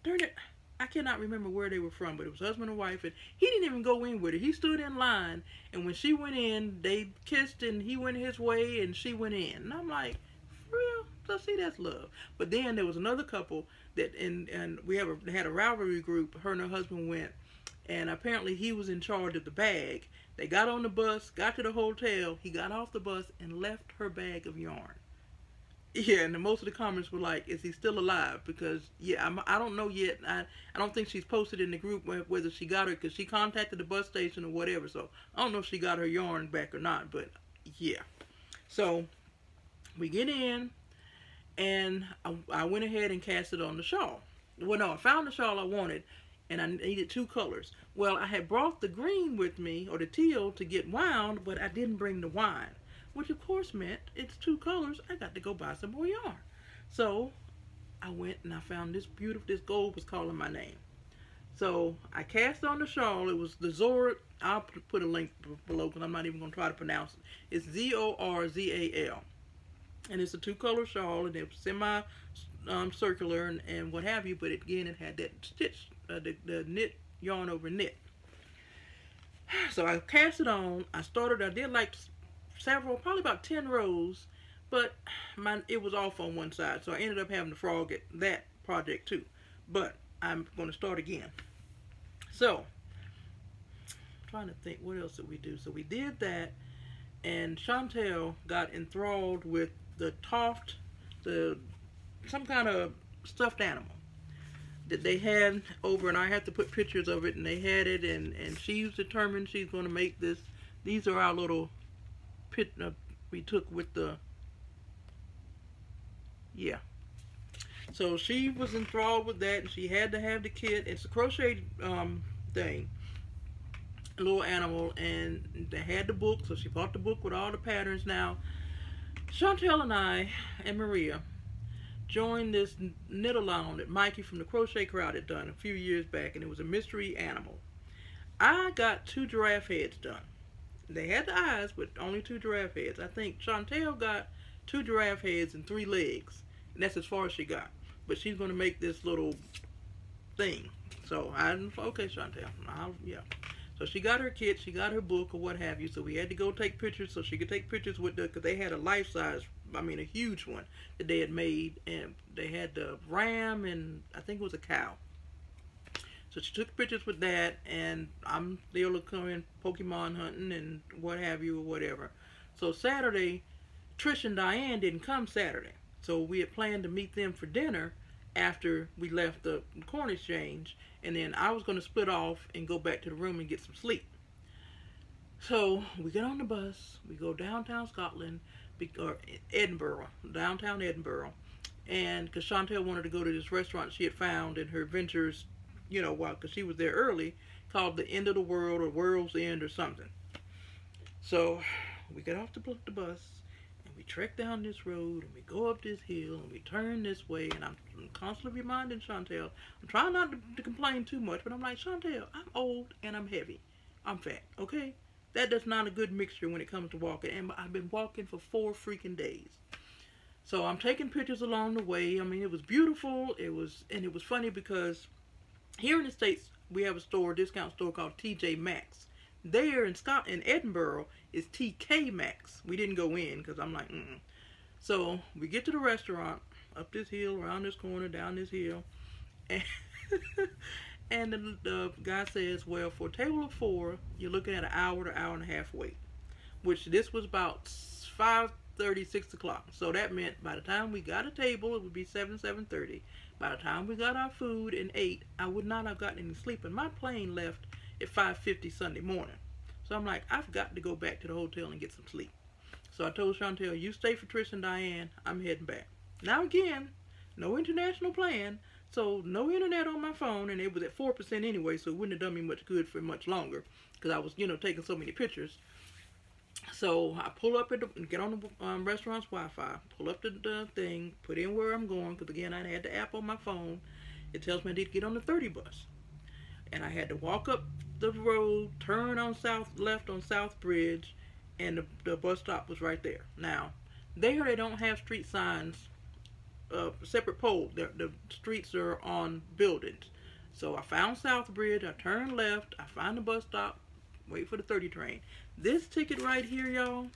darn it, I cannot remember where they were from, but it was husband and wife, and he didn't even go in with her. He stood in line, and when she went in, they kissed, and he went his way, and she went in. And I'm like, for real? So see, that's love. But then there was another couple that, and we had a rivalry group. Her and her husband went, and apparently he was in charge of the bag. They got on the bus, got to the hotel. He got off the bus and left her bag of yarn. Yeah, and most of the comments were like, is he still alive? Because, yeah, I don't know yet. I don't think she's posted in the group whether she got her, because she contacted the bus station or whatever. So I don't know if she got her yarn back or not, but yeah. So we get in, and I went ahead and cast it on the shawl. Well, no, I found the shawl I wanted, and I needed 2 colors. Well, I had brought the green with me, or the teal, to get wound, but I didn't bring the wine, which of course meant it's 2 colors. I got to go buy some more yarn. So I went and I found this gold was calling my name. So I cast on the shawl. It was the Zora. I'll put a link below because I'm not even going to try to pronounce it. It's Zorzal. And it's a 2-color shawl, and it was semi-circular and what have you, but again, it had that stitch, the knit yarn over knit. So I cast it on. I did like several, probably about 10 rows, but it was off on one side, so I ended up having to frog at that project too. But I'm going to start again. So I'm trying to think, what else did we do? So we did that, and Chantel got enthralled with the toft, some kind of stuffed animal that they had over, and I had to put pictures of it, and they had it, and she's determined she's going to make this. These are our little we took with the, yeah. So she was enthralled with that, and she had to have the kit. It's a crochet thing, a little animal, and they had the book, so she bought the book with all the patterns. Now, Chantel and I and Maria joined this knit-along that Mikey from the Crochet Crowd had done a few years back, and it was a mystery animal. I got 2 giraffe heads done. They had the eyes, but only 2 giraffe heads. I think Chantel got 2 giraffe heads and 3 legs, and that's as far as she got. But she's going to make this little thing. So okay, Chantel, yeah. So she got her kit, she got her book or what have you. So we had to go take pictures so she could take pictures with because they had a life-size, a huge one that they had made, and they had the ram and I think it was a cow. So she took pictures with that, and I'm still coming Pokemon hunting and what have you or whatever. So Saturday, Trish and Diane didn't come Saturday. So we had planned to meet them for dinner after we left the corn exchange, and then I was going to split off and go back to the room and get some sleep. So we get on the bus, we go downtown Scotland, or Edinburgh, downtown Edinburgh, and because Chantel wanted to go to this restaurant she had found in her ventures, because she was there early, called the End of the World or World's End or something. So we get off the bus, and we trek down this road, and we go up this hill, and we turn this way, and I'm constantly reminding Chantel, I'm trying not to complain too much, but I'm like, Chantel, I'm old and I'm heavy. I'm fat, okay? That's not a good mixture when it comes to walking, and I've been walking for 4 freaking days. So I'm taking pictures along the way. It was beautiful. It was funny because here in the States, we have a discount store called TJ Maxx. There in Edinburgh is TK Maxx. We didn't go in because I'm like, So we get to the restaurant, up this hill, around this corner, down this hill, and the guy says, well, for a table of 4, you're looking at an hour to hour and a half wait, which this was about 5:30, 6 o'clock. So that meant by the time we got a table, it would be 7:30. By the time we got our food and ate, I would not have gotten any sleep. And my plane left at 5:50 Sunday morning. So I'm like, I've got to go back to the hotel and get some sleep. So I told Chantel, you stay for Trish and Diane. I'm heading back. Now again, no international plan, so no internet on my phone, and it was at 4% anyway, so it wouldn't have done me much good for much longer because I was, taking so many pictures. So I pull up get on the restaurant's Wi-Fi, pull up the thing, put in where I'm going, because again, I had the app on my phone. It tells me I need to get on the 30 bus. And I had to walk up the road, turn on left on South Bridge, and the bus stop was right there. Now, there they don't have street signs, separate poles. The streets are on buildings. So I found South Bridge, I turned left, I find the bus stop, wait for the 30 train. This ticket right here, y'all,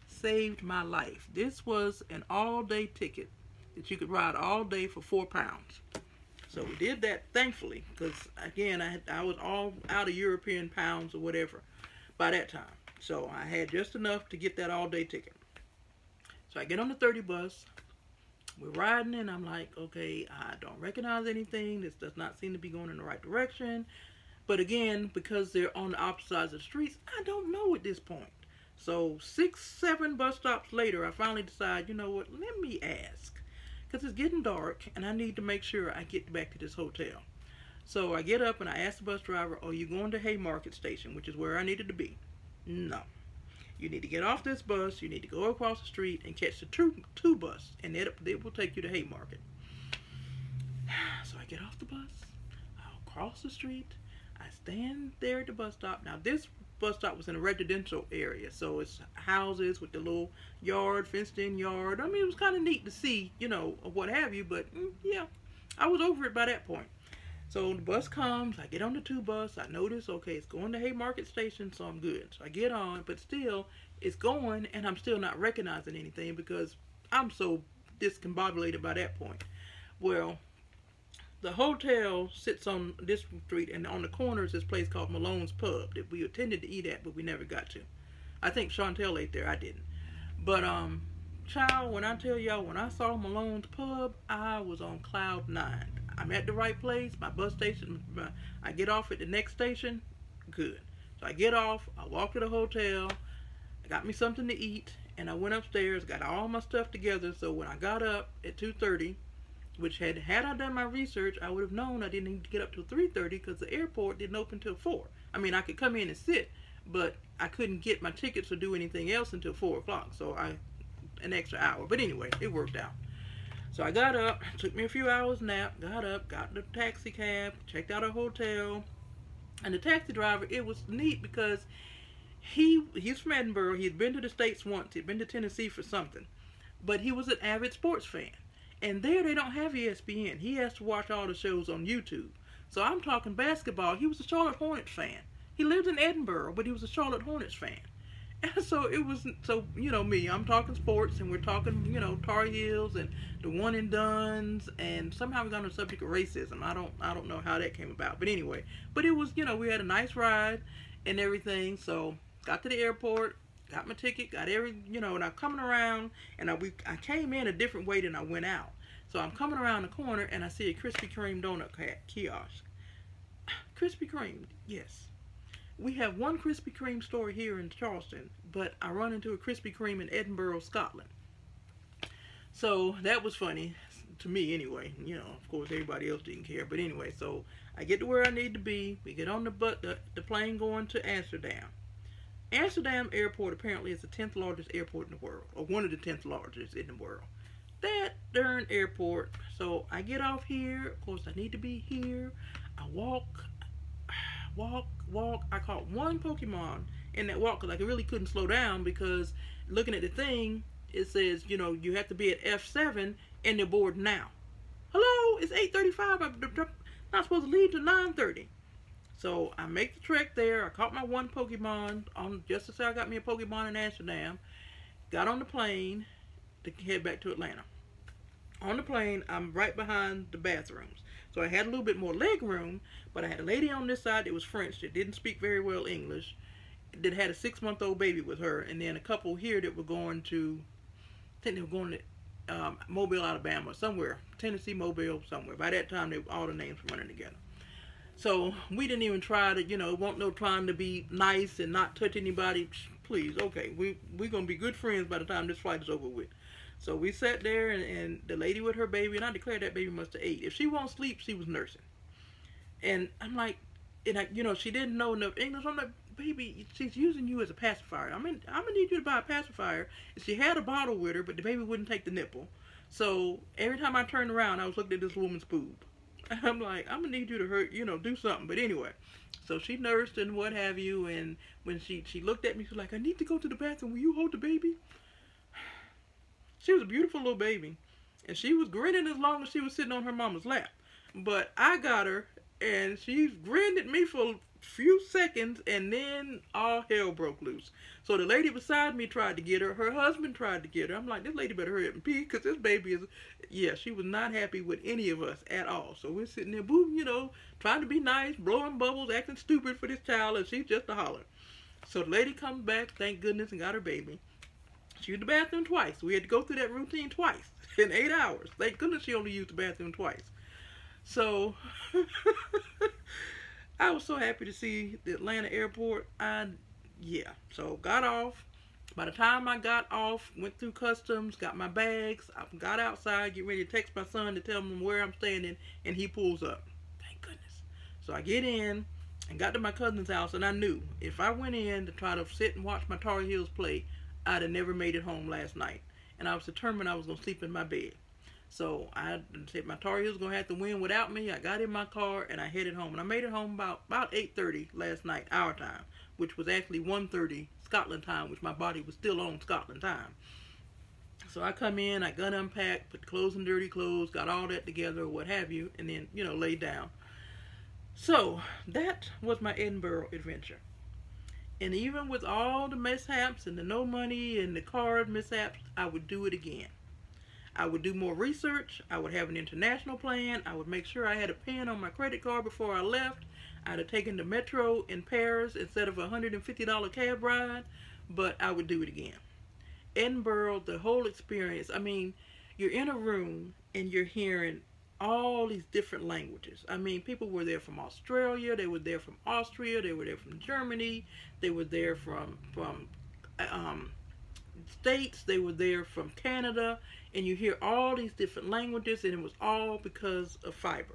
saved my life. This was an all-day ticket that you could ride all day for £4. So we did that, thankfully, because again, I was all out of European pounds or whatever by that time. So I had just enough to get that all-day ticket. So I get on the 30 bus. We're riding, and I'm like, okay, I don't recognize anything. This does not seem to be going in the right direction. But again, because they're on the opposite sides of the streets, I don't know at this point. So 6, 7 bus stops later, I finally decide, you know what, let me ask. Because it's getting dark, and I need to make sure I get back to this hotel. So I get up, and I ask the bus driver, are you going to Haymarket Station, which is where I needed to be? No. You need to get off this bus, you need to go across the street and catch the 2 bus, and it will take you to Haymarket. So I get off the bus, I'll cross the street, I stand there at the bus stop. Now this bus stop was in a residential area, so it's houses with the little yard, fenced in yard. I mean, it was kind of neat to see, or what have you, but yeah, I was over it by that point. So the bus comes, I get on the 2 bus, I notice, okay, it's going to Haymarket Station, so I'm good. So I get on, but still, it's going, and I'm still not recognizing anything because I'm so discombobulated by that point. Well, the hotel sits on this street, and on the corner is this place called Malone's Pub that we attended to eat at, but we never got to. I think Chantel ate there, I didn't. But, child, when I tell y'all, when I saw Malone's Pub, I was on cloud 9. I'm at the right place, my bus station, I get off at the next station, good. So I get off, I walk to the hotel, I got me something to eat, and I went upstairs, got all my stuff together, so when I got up at 2:30, which had I done my research, I would have known I didn't need to get up till 3:30 because the airport didn't open till 4. I mean, I could come in and sit, but I couldn't get my tickets or do anything else until 4 o'clock, so an extra hour. But anyway, it worked out. So I got up, took me a few hours nap, got up, got in the taxi cab, checked out a hotel, and the taxi driver, it was neat because he's from Edinburgh. He'd been to the States once. He'd been to Tennessee for something, but he was an avid sports fan. And there they don't have ESPN. He has to watch all the shows on YouTube. So I'm talking basketball. He was a Charlotte Hornets fan. He lived in Edinburgh, but he was a Charlotte Hornets fan. And so it was, me, I'm talking sports, and we're talking, Tar Heels and the one and dones, and somehow we got on the subject of racism. I don't know how that came about, but anyway. But it was, we had a nice ride and everything. So got to the airport, got my ticket, got and I'm coming around, and I came in a different way than I went out. So I'm coming around the corner, and I see a Krispy Kreme donut kiosk. Krispy Kreme, yes. We have one Krispy Kreme store here in Charleston, but I run into a Krispy Kreme in Edinburgh, Scotland. So that was funny, to me anyway. Of course everybody else didn't care, but anyway, so I get to where I need to be. We get on the plane going to Amsterdam. Amsterdam airport apparently is the 10th largest airport in the world, or one of the 10th largest in the world. That darn airport. So I get off here. Of course, I need to be here. I walk. I caught one Pokemon in that walk because I really couldn't slow down because looking at the thing, it says, you have to be at F7 and they're board now. Hello, it's 8:35. I'm not supposed to leave till 9:30. So I make the trek there. I caught my one Pokemon just to say I got me a Pokemon in Amsterdam. Got on the plane to head back to Atlanta. On the plane, I'm right behind the bathrooms. So I had a little bit more leg room, but I had a lady on this side that was French that didn't speak very well English, that had a 6-month-old baby with her, and then a couple here that were going to, I think they were going to Mobile, Alabama, somewhere, Tennessee, Mobile, somewhere. By that time, all the names were running together. So we didn't even try to, want no trying to be nice and not touch anybody. Please, okay, we're gonna be good friends by the time this flight is over with. So we sat there, and the lady with her baby, and I declared that baby must have ate. If she won't sleep, she was nursing. And I'm like, and she didn't know enough English. I'm like, baby, she's using you as a pacifier. I'm gonna need you to buy a pacifier. And she had a bottle with her, but the baby wouldn't take the nipple. So every time I turned around, I was looking at this woman's boob. I'm like, I'm gonna need you to do something. But anyway, so she nursed and what have you. And when she looked at me, she was like, I need to go to the bathroom. Will you hold the baby? She was a beautiful little baby, and she was grinning as long as she was sitting on her mama's lap. But I got her, and she grinned at me for a few seconds, and then all hell broke loose. So the lady beside me tried to get her. Her husband tried to get her. I'm like, this lady better hurry up and pee, because this baby is, yeah, she was not happy with any of us at all. So we're sitting there, boom, trying to be nice, blowing bubbles, acting stupid for this child, and she's just a holler. So the lady comes back, thank goodness, and got her baby. She used the bathroom twice. We had to go through that routine twice in 8 hours. Thank goodness she only used the bathroom twice. So I was so happy to see the Atlanta airport. So got off. By the time I got off, went through customs, got my bags, I got outside, get ready to text my son to tell him where I'm standing, and he pulls up. Thank goodness. So I get in and got to my cousin's house, and I knew if I went in to try to sit and watch my Tar Heels play, I'd have never made it home last night. And I was determined I was going to sleep in my bed. So I said my Tar Heels going to have to win without me. I got in my car and I headed home. And I made it home about 8:30 last night, our time, which was actually 1:30 Scotland time, which my body was still on Scotland time. So I come in, I got unpacked, put the clothes in dirty clothes, got all that together, what have you, and then, laid down. So that was my Edinburgh adventure. And even with all the mishaps and the no money and the card mishaps, I would do it again. I would do more research. I would have an international plan. I would make sure I had a pen on my credit card before I left. I'd have taken the metro in Paris instead of a $150 cab ride, but I would do it again. Edinburgh, the whole experience, you're in a room and you're hearing all these different languages. People were there from Australia, they were there from Austria, they were there from Germany, they were there from States, they were there from Canada, and you hear all these different languages, and it was all because of fiber.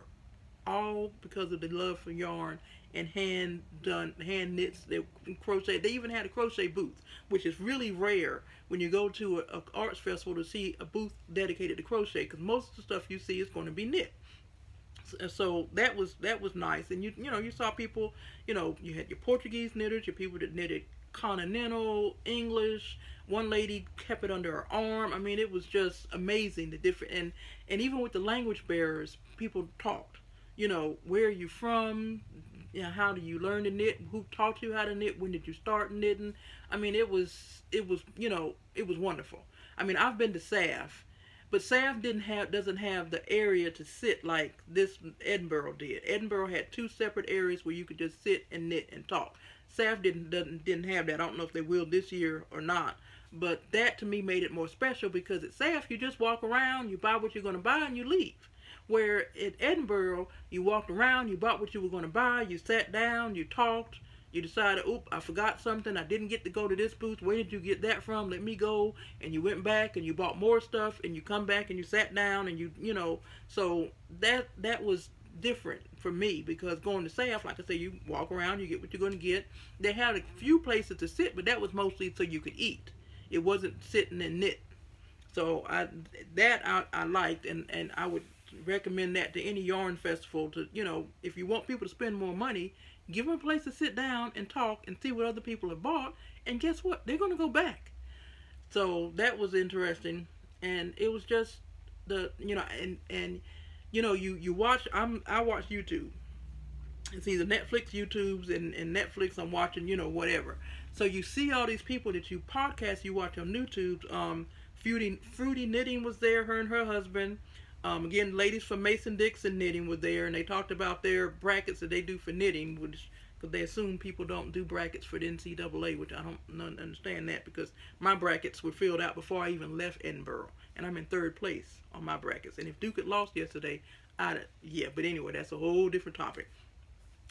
All because of the love for yarn and hand knits, they crochet. They even had a crochet booth, which is really rare when you go to a arts festival to see a booth dedicated to crochet, because most of the stuff you see is going to be knit. So that was nice. And you saw people, you had your Portuguese knitters, your people that knitted continental English. One lady kept it under her arm. It was just amazing, the different, and even with the language barriers, people talked. Where are you from? How do you learn to knit? Who taught you how to knit? When did you start knitting? It was wonderful. I've been to SAF, but SAF doesn't have the area to sit like this Edinburgh did. Edinburgh had 2 separate areas where you could just sit and knit and talk. SAF didn't have that. I don't know if they will this year or not. But that to me made it more special, because at SAF you just walk around, you buy what you're going to buy, and you leave. Where at Edinburgh, you walked around, you bought what you were going to buy, you sat down, you talked, you decided, oop, I forgot something, I didn't get to go to this booth, where did you get that from, let me go, and you went back and you bought more stuff, and you come back and you sat down, and so that was different for me, because going to SAF, like I say, you walk around, you get what you're going to get. They had a few places to sit, but that was mostly so you could eat. It wasn't sitting and knit. So I liked, and I would recommend that to any yarn festival. To if you want people to spend more money, give them a place to sit down and talk and see what other people have bought, and guess what, they're going to go back. So that was interesting. And it was just the you watch, I watch YouTube. It's either Netflix, YouTubes, and Netflix I'm watching, whatever. So you see all these people that you podcast, you watch on YouTube. Fruity Knitting was there, her and her husband. Again, ladies from Mason Dixon Knitting were there, and they talked about their brackets that they do for knitting, because they assume people don't do brackets for the NCAA, which I don't understand that, because my brackets were filled out before I even left Edinburgh, and I'm in 3rd place on my brackets. And if Duke had lost yesterday, but anyway, that's a whole different topic.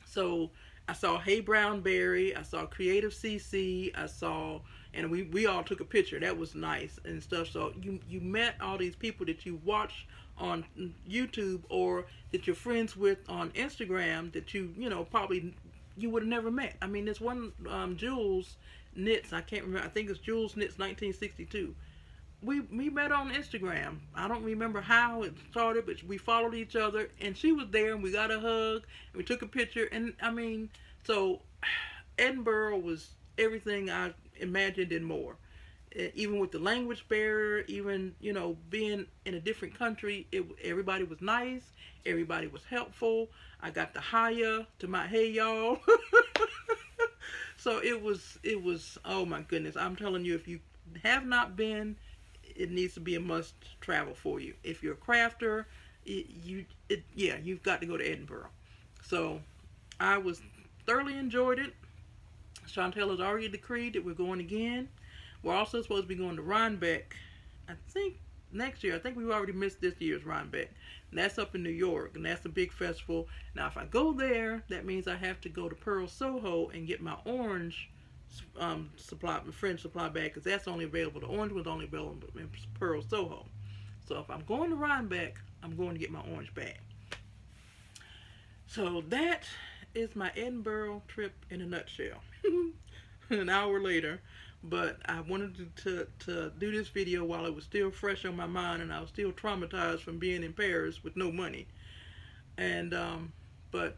So I saw Hey Brown Berry, I saw Creative CC, I saw, and we all took a picture. That was nice and stuff. So you met all these people that you watch on YouTube or that you're friends with on Instagram that you know probably you would have never met. I mean, this one Jules Knits, I can't remember. I think it's Jules Knits 1962. We met on Instagram. I don't remember how it started, but we followed each other, and she was there, and we got a hug, and we took a picture, and I mean, so Edinburgh was everything I imagined and more. Even with the language barrier, even, you know, being in a different country, everybody was nice, everybody was helpful. I got the hiya to my hey y'all. So it was, oh my goodness, I'm telling you, if you have not been, it needs to be a must travel for you. If you're a crafter, yeah, you've got to go to Edinburgh. So I thoroughly enjoyed it. Chantel has already decreed that we're going again. We're also supposed to be going to Rhinebeck, I think, next year. I think we've already missed this year's Rhinebeck. And that's up in New York, and that's a big festival. Now, if I go there, that means I have to go to Pearl Soho and get my orange supply, my French supply bag, because that's only available. The orange was only available in Pearl Soho. So if I'm going to Rhinebeck, I'm going to get my orange bag. So that is my Edinburgh trip in a nutshell. An hour later. But I wanted to do this video while it was still fresh on my mind, and I was still traumatized from being in Paris with no money. And but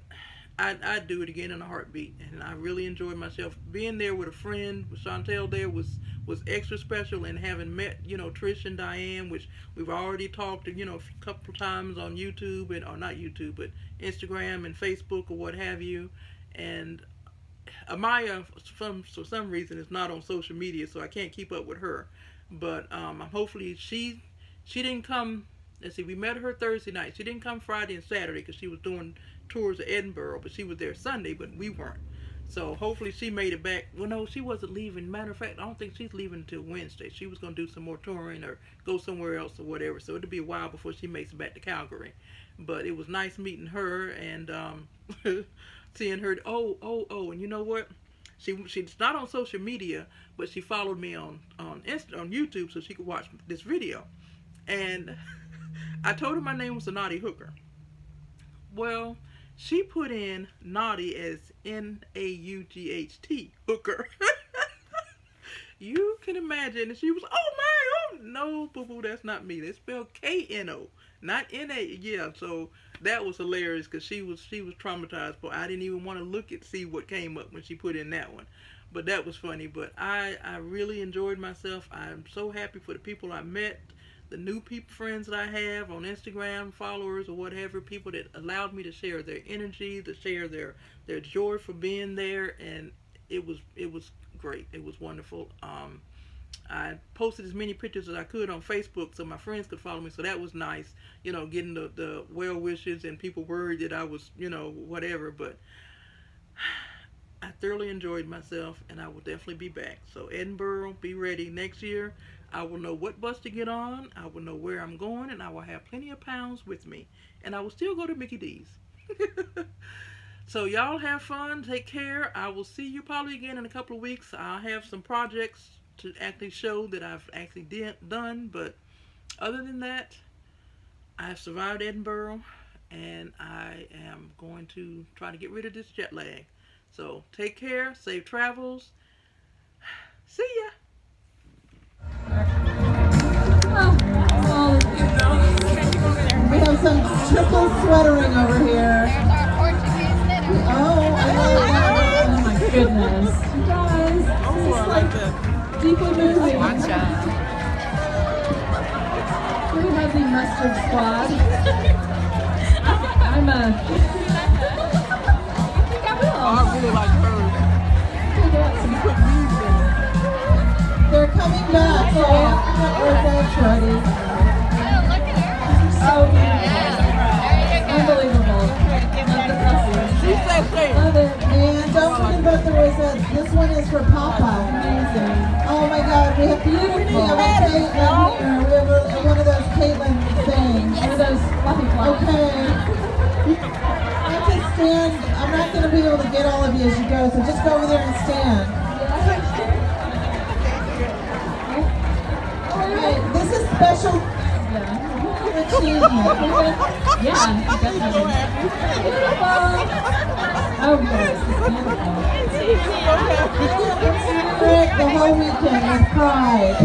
I'd do it again in a heartbeat, and I really enjoyed myself. Being there with a friend, with Chantel there, was extra special, and having met, you know, Trish and Diane, which we've already talked, you know, a couple times on YouTube, or not YouTube, but Instagram and Facebook or what have you. And Amaya, for some reason, is not on social media, so I can't keep up with her. But hopefully she didn't come. Let's see, we met her Thursday night. She didn't come Friday and Saturday because she was doing tours of Edinburgh, but she was there Sunday, but we weren't. So hopefully she made it back. Well, no, she wasn't leaving. Matter of fact, I don't think she's leaving until Wednesday. She was going to do some more touring or go somewhere else or whatever. So it'll be a while before she makes it back to Calgary. But it was nice meeting her and seeing her. Oh, and you know what? She's not on social media, but she followed me on YouTube so she could watch this video. And I told her my name was the Naughty Hooker. Well, she put in naughty as N-A-U-G-H-T, hooker. You can imagine. And she was, oh no, boo-boo, that's not me. They spelled K-N-O, not N-A. Yeah, so that was hilarious because she was traumatized. But I didn't even want to look at see what came up when she put in that one. But that was funny. But I really enjoyed myself. I'm so happy for the people I met, the new friends that I have on Instagram, followers or whatever, people that allowed me to share their energy, to share their joy for being there, and it was great. It was wonderful. I posted as many pictures as I could on Facebook so my friends could follow me, so that was nice, you know, getting the well wishes and people worried that I was, you know, whatever. But I thoroughly enjoyed myself, and I will definitely be back. So Edinburgh, be ready next year. I will know what bus to get on, I will know where I'm going, and I will have plenty of pounds with me. And I will still go to Mickey D's. So y'all have fun, take care. I will see you probably again in a couple of weeks. I'll have some projects to actually show that I've actually done. But other than that, I have survived Edinburgh, and I am going to try to get rid of this jet lag. So take care, safe travels. See ya. We have some triple sweatering over here. Oh, I love that. Oh my goodness. You guys, this is like deeply moving. We have the mustard squad. I really like her. They're coming back, so we have to get our bags ready. Oh, yeah. Unbelievable. Love the dresses. Love it. And don't forget about the rosettes. This one is for Papa. Amazing. Oh my God, we have beautiful. We have a Caitlin here. We have one of those Caitlin things. One of those fluffy flowers. Okay. stand. I'm not going to be able to get all of you as you go, so just go over there and stand. Alright, this is special achievement. Yeah, definitely. Beautiful. Oh, yes. Spirit the whole weekend with pride.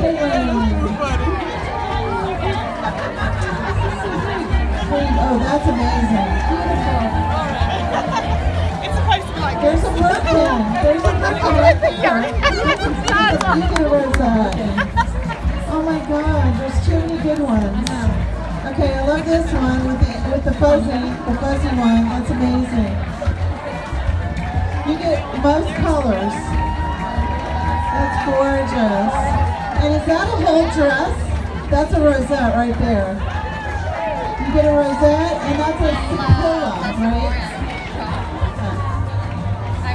Oh, that's amazing. Beautiful. It's supposed to be like There's a Birkin. There's a Birkin right there. You get a rosette. Oh my God, there's too many good ones. Okay, I love this one with the fuzzy one. That's amazing. You get most colors. That's gorgeous. And is that a whole dress? That's a rosette right there. You get a rosette, and that's a pull-up, right?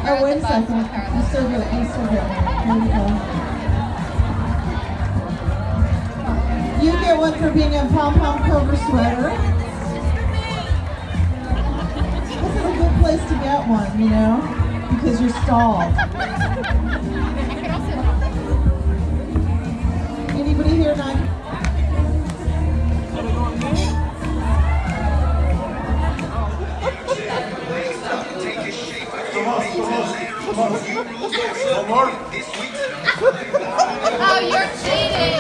Oh, wait a second. You still get it. You still get it. Here we go. You get one for being a pom-pom cover sweater. This is a good place to get one, you know, because you're stalled. Anybody here not? Oh, you're cheating!